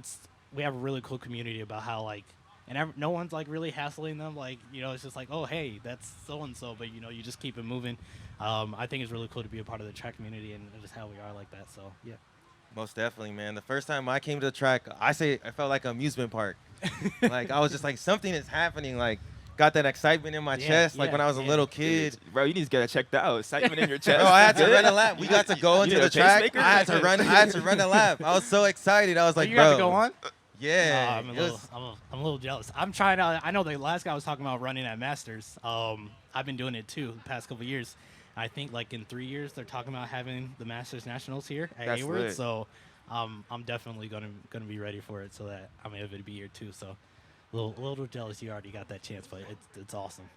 we have a really cool community about how like, and no one's like really hassling them. Like, you know, it's just like, oh, hey, that's so-and-so. But, you know, you just keep it moving. I think it's really cool to be a part of the track community and just how we are like that. So, yeah. Most definitely, man. The first time I came to the track, I felt like an amusement park. Like, I was just like, something is happening. Like, got that excitement in my chest, like when I was a little kid. Bro, you need to get it checked out. Excitement in your chest. Bro, I had to run a lap. We got to go into the track. I had to run a lap. I was so excited. I was like, you bro. got to go on? Yeah. I'm a little jealous. I'm trying to. I know the last guy was talking about running at Masters. I've been doing it too the past couple of years. I think like in 3 years they're talking about having the Masters Nationals here at Hayward. Lit. So I'm definitely gonna be ready for it so that I'm able to be here too. So a little jealous you already got that chance, but it's awesome.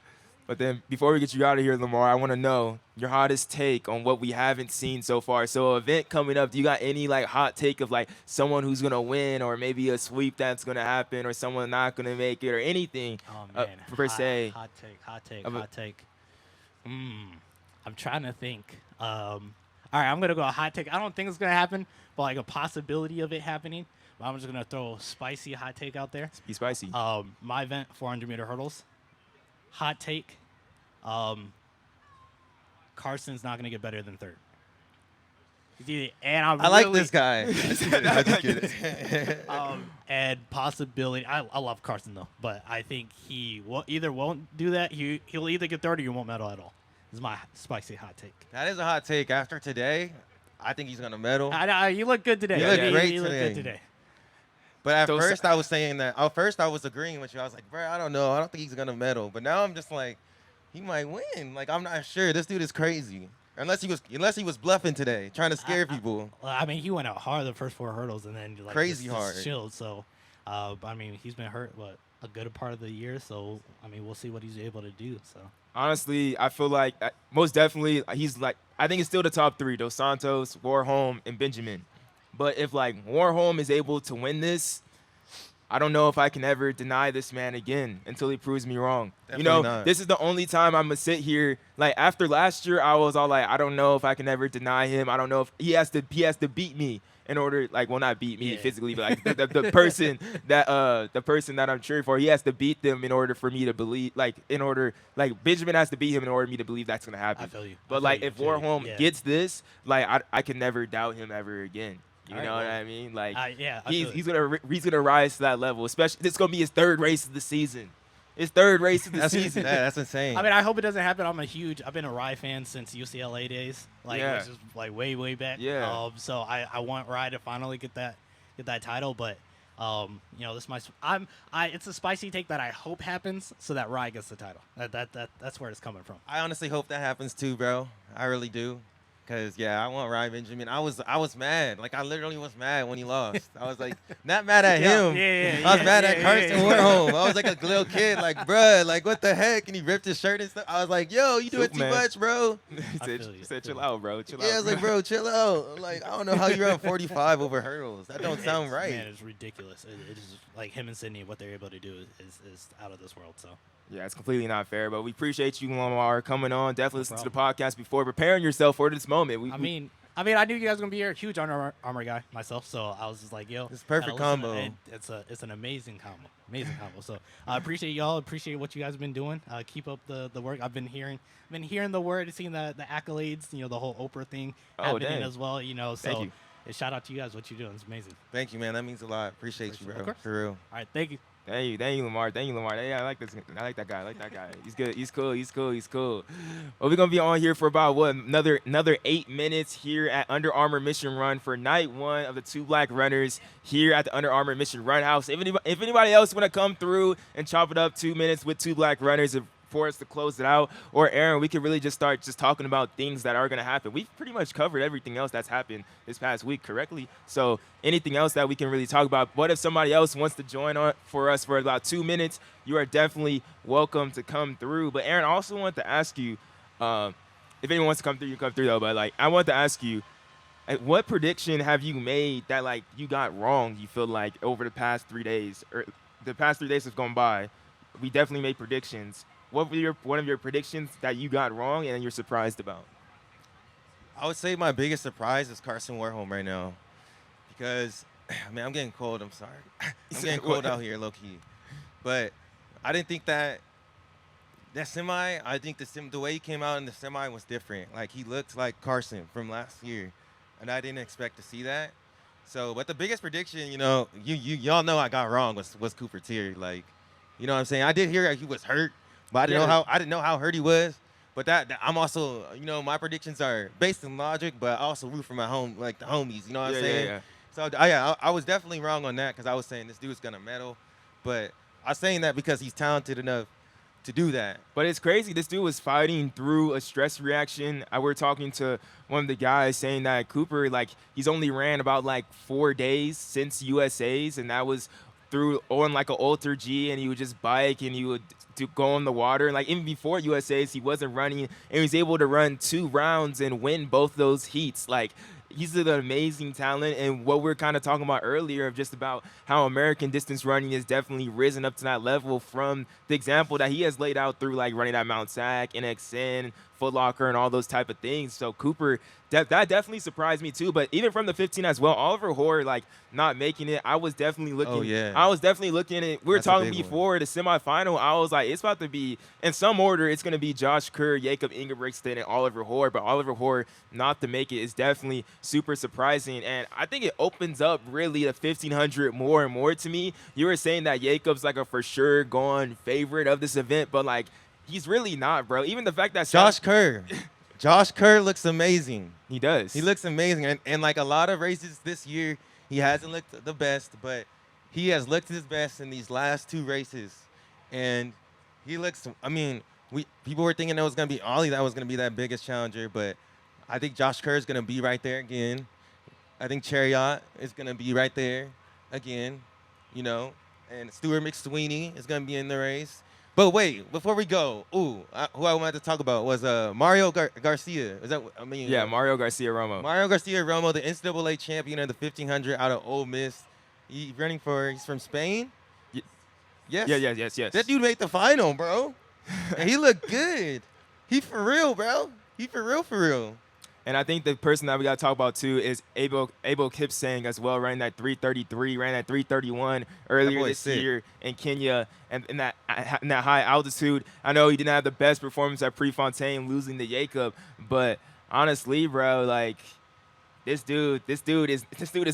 But then before we get you out of here, Lamar, I want to know your hottest take on what we haven't seen so far. So event coming up, do you got any like hot take of like someone who's going to win or maybe a sweep that's going to happen or someone not going to make it or anything per se? Hot take. I'm trying to think. All right, I'm going to go a hot take. I don't think it's going to happen, but like a possibility of it happening. But I'm just going to throw a spicy hot take out there. Be spicy. My event, 400-meter hurdles. Hot take, Carson's not going to get better than third. And I like this guy. And possibility, I love Carson though, but I think he either won't do that, he'll either get third or he won't medal at all. This is my spicy hot take. That is a hot take. After today, I think he's going to medal. You look good today. You look great you today. Look good today. But at first, I was saying that. At first, I was agreeing with you. I was like, bro, I don't know. I don't think he's going to medal. But now I'm just like, he might win. Like, I'm not sure. This dude is crazy. Unless he was bluffing today, trying to scare people. Well, I mean, he went out hard the first 4 hurdles and then like Crazy just hard. chilled. So, I mean, he's been hurt a good part of the year. So, I mean, we'll see what he's able to do. So, Honestly, I feel like most definitely he's like, I think it's still the top 3: Dos Santos, Warholm, and Benjamin. But if like Warholm is able to win this, I don't know if I can ever deny this man again until he proves me wrong. Definitely not. This is the only time I'm going to sit here. Like, after last year, I was all like, I don't know if I can ever deny him. I don't know if he has to beat me in order, like, well, not beat me physically, but like the person that I'm cheering for, he has to beat them in order for me to believe, like, Benjamin has to beat him in order for me to believe that's going to happen. I feel you. But, like, if Warholm gets this, like, I can never doubt him ever again. You know what I mean? Like, he's gonna rise to that level. Especially, this is gonna be his 3rd race of the season. His 3rd race of the season. That's insane. I mean, I hope it doesn't happen. I've been a Rye fan since UCLA days, which is like way back. Yeah. So I want Rye to finally get that title, but this might it's a spicy take that I hope happens so that Rye gets the title. That's where it's coming from. I honestly hope that happens too, bro. I really do. Cause I want Ryan Benjamin. I was mad. Like I literally was mad when he lost. I was like not mad at him. I was mad at Carson Warholm. I was like a little kid, like bruh, like what the heck? And he ripped his shirt and stuff. I was like, yo, you doing too much, bro. He said, chill out, bro. Chill out. Yeah, I was like, bro, chill out. I'm like, I don't know how you run 45 over hurdles. That don't sound right. Man, it's ridiculous. It is like him and Sydney. What they're able to do is out of this world. So. Yeah, it's completely not fair, but we appreciate you, Lamar, coming on. Definitely listen to the podcast before preparing yourself for this moment. I mean, I knew you guys were gonna be here. Huge Armour guy myself, so I was just like, yo, it's perfect combo. It's an amazing combo, So I appreciate y'all. Appreciate what you guys have been doing. Keep up the work. I've been hearing the word, seeing the accolades. The whole Oprah thing happening as well. So thank you. Shout out to you guys. What you're doing is amazing. Thank you, man. That means a lot. Appreciate you, bro. For real. All right, thank you. Thank you, Lamar. Yeah, I like this. I like that guy. He's good. He's cool. Well, we're gonna be on here for about another 8 minutes here at Under Armour Mission Run for night 1 of the 2 black runners here at the Under Armour Mission Run House. If anybody else want to come through and chop it up 2 minutes with 2 black runners for us to close it out, or Aaron, we could really just start talking about things that are going to happen. We've pretty much covered everything else that's happened this past week correctly. So anything else that we can really talk about. What if somebody else wants to join on for us for about 2 minutes? You are definitely welcome to come through. But Aaron, I also want to ask you, if anyone wants to come through, you come through though. But I want to ask you, what prediction have you made that you got wrong? You feel like over the past 3 days, or the past 3 days have gone by, we definitely made predictions. What were one of your predictions that you got wrong and you're surprised about? I would say my biggest surprise is Carson Warholm right now, because I'm getting cold. I'm sorry. I'm getting cold out here, low key. But I didn't think that semi. I think the way he came out in the semi was different. Like he looked like Carson from last year, and I didn't expect to see that. So, but the biggest prediction, y'all know I got wrong was Cooper Tier. Like, you know what I'm saying? I did hear he was hurt. But I didn't know how hurt he was. But that I'm also, my predictions are based in logic, but I also root for my the homies. You know what I'm saying? Yeah. So I was definitely wrong on that because I was saying this dude's gonna medal, but I was saying that because he's talented enough to do that. But it's crazy. This dude was fighting through a stress reaction. I were talking to one of the guys saying that Cooper, he's only ran about 4 days since USA's, and that was on an Ultra G, and he would just bike and he would go on the water. And even before USA's, he wasn't running, and he was able to run 2 rounds and win both those heats. He's an amazing talent, and what we're kind of talking about earlier of just about how American distance running has definitely risen up to that level from the example that he has laid out through running at Mount Sac, NXN, Foot Locker, and all those type of things. So Cooper, that definitely surprised me too. But even from the 15 as well, Oliver Hoare not making it, I was definitely looking. Oh, yeah. I was definitely looking at it. We were talking before the semifinal. I was like, it's about to be, in some order, it's going to be Josh Kerr, Jacob Ingebrigtsen, and Oliver Hoare. But Oliver Hoare not to make it is definitely super surprising. And I think it opens up really the 1500 more and more to me. You were saying that Jacob's a for sure gone favorite of this event, but he's really not, bro. Even the fact that Josh Kerr looks amazing. He does. He looks amazing. And a lot of races this year, he hasn't looked the best, but he has looked his best in these last 2 races. And he looks, people were thinking it was going to be Ollie that was going to be that biggest challenger, but I think Josh Kerr is going to be right there again. I think Chariot is going to be right there again, you know. And Stuart McSweeney is going to be in the race. But wait, before we go, who I wanted to talk about was Mario Garcia. Is that? Yeah, Mario Garcia Romo. Mario Garcia Romo, the NCAA champion of the 1500 out of Ole Miss. He's from Spain. Yes. Yes. That dude made the final, bro. And he looked good. He for real, bro. He for real. And I think the person that we got to talk about, too, is Abel Kipsang as well, running that 333, ran that 331 earlier this year in Kenya and in that high altitude. I know he didn't have the best performance at Prefontaine, losing to Jacob, but honestly, bro, like, this dude is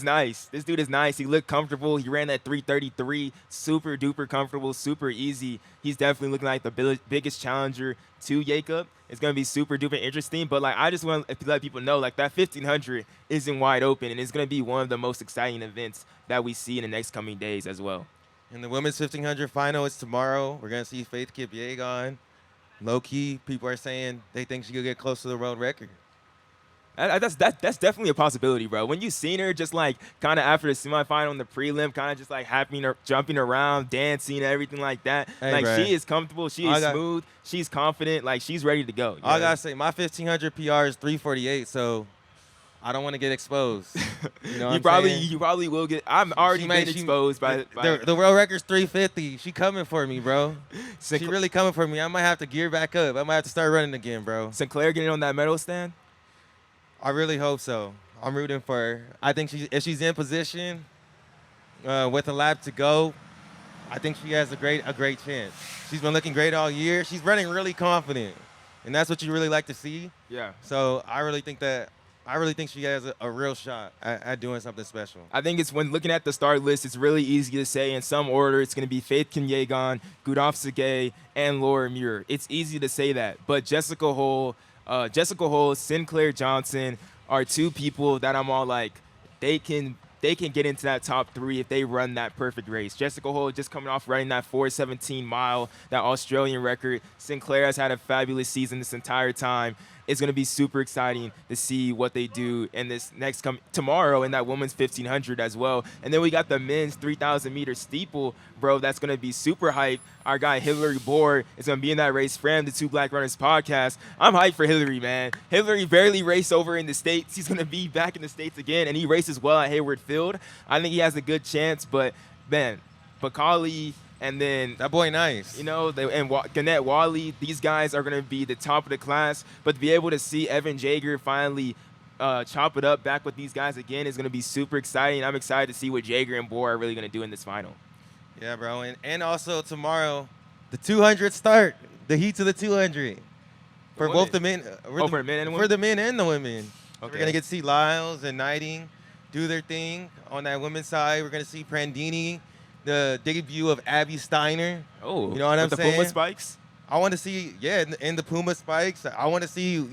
nice. This dude is nice. He looked comfortable. He ran that 333, super duper comfortable, super easy. He's definitely looking like the biggest challenger to Jacob. It's gonna be super duper interesting. But like, I just want to let people know, like, that 1500 isn't wide open, and it's gonna be one of the most exciting events that we see in the next coming days as well. And the women's 1500 final is tomorrow. We're gonna see Faith Kipyegon. Low key, people are saying they think she could get close to the world record. That's definitely a possibility, bro. When you seen her just like kind of after the semifinal and the prelim, kind of just like jumping around, dancing, everything like that. Hey, like, bro. she is comfortable, she is smooth, she's confident, like, she's ready to go. I gotta say, my 1500 PR is 348, so I don't want to get exposed. You know, you probably will get. I'm already getting exposed by the world record's 350. She coming for me, bro. She really coming for me. I might have to gear back up. I might have to start running again, bro. Sinclair getting on that medal stand. I really hope so. I'm rooting for her. I think if she's in position with a lap to go, I think she has a great chance. She's been looking great all year. She's running really confident, and that's what you really like to see. Yeah. So I really think she has a real shot at doing something special. I think it's when looking at the start list, it's really easy to say in some order it's going to be Faith Kipyegon, Gudaf Tsegay, and Laura Muir. It's easy to say that, but Jessica Hull, Sinclair Johnson are two people that I'm all like, they can get into that top three if they run that perfect race. Jessica Hull just coming off running that 4:17 mile, that Australian record. Sinclair has had a fabulous season this entire time. It's going to be super exciting to see what they do in this tomorrow in that women's 1500 as well. And then we got the men's 3,000 meter steeple, bro. That's going to be super hype. Our guy Hillary Bohr is going to be in that race. Fram, the Two Black Runners podcast. I'm hyped for Hillary, man. Hillary barely raced over in the States. He's going to be back in the States again, and he races well at Hayward Field. I think he has a good chance, but, man, Bekele, and then that boy nice. You know, and Gannett Wally, these guys are going to be the top of the class. But to be able to see Evan Jager finally chop it up back with these guys again is going to be super exciting. I'm excited to see what Jager and Bohr are really going to do in this final. Yeah, bro. And also tomorrow, the 200 start, the heats of the 200. For both the men. For the men and the women? For the men and the women. Okay. So we're going to get to see Lyles and Knighting do their thing. On that women's side, we're going to see Prandini, the debut of Abby Steiner. Oh, you know what I'm saying? The Puma spikes? I want to see, in the Puma spikes. I want to see,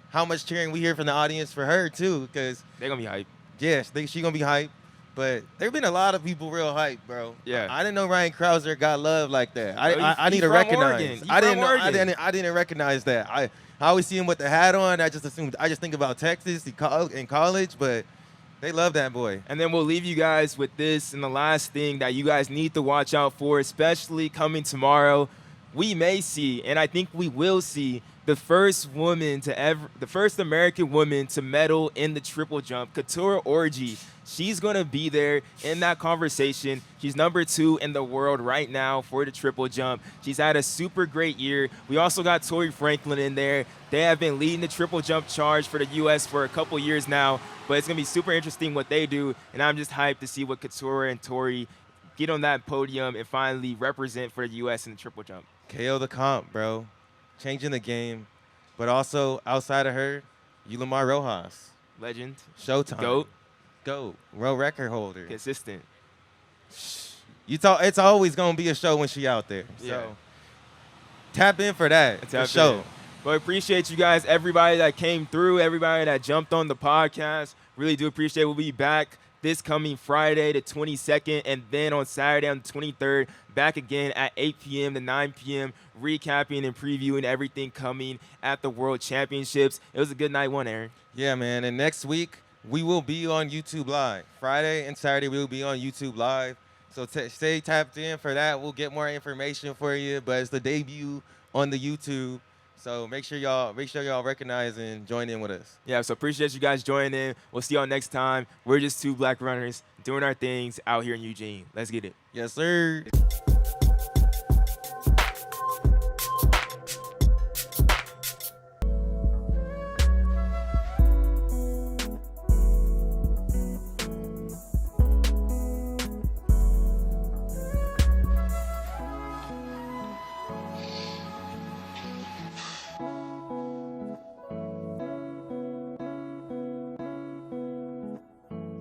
how much cheering we hear from the audience for her, too, because they're going to be hyped. Yes, she's going to be hyped. But there have been a lot of people real hyped, bro. Yeah. I didn't know Ryan Crouser got love like that. I need to recognize. I didn't recognize that. I always see him with the hat on. I just think about Texas in college, but they love that boy. And then we'll leave you guys with this, and the last thing that you guys need to watch out for, especially coming tomorrow, we may see, and I think we will see, the first American woman to medal in the triple jump, Keturah Orji. She's going to be there in that conversation. She's number 2 in the world right now for the triple jump. She's had a super great year. We also got Tori Franklin in there. They have been leading the triple jump charge for the U.S. for a couple years now, but it's going to be super interesting what they do, and I'm just hyped to see what Keturah and Tori get on that podium and finally represent for the U.S. in the triple jump. KO the comp, bro. Changing the game. But also, outside of her, Lamar Rojas. Legend. Showtime. Goat. World record holder. Consistent. It's always going to be a show when she out there. Yeah. So tap in for that. For sure. But appreciate you guys, everybody that came through, everybody that jumped on the podcast. Really do appreciate it. We'll be back this coming Friday, the 22nd, and then on Saturday, on the 23rd, back again at 8 p.m. to 9 p.m., recapping and previewing everything coming at the World Championships. It was a good night one, Aaron. Yeah, man. And next week, we will be on YouTube Live. Friday and Saturday, we will be on YouTube Live. So stay tapped in for that. We'll get more information for you, but it's the debut on the YouTube. So make sure y'all recognize and join in with us. Yeah, so appreciate you guys joining in. We'll see y'all next time. We're just two black runners doing our things out here in Eugene. Let's get it. Yes, sir.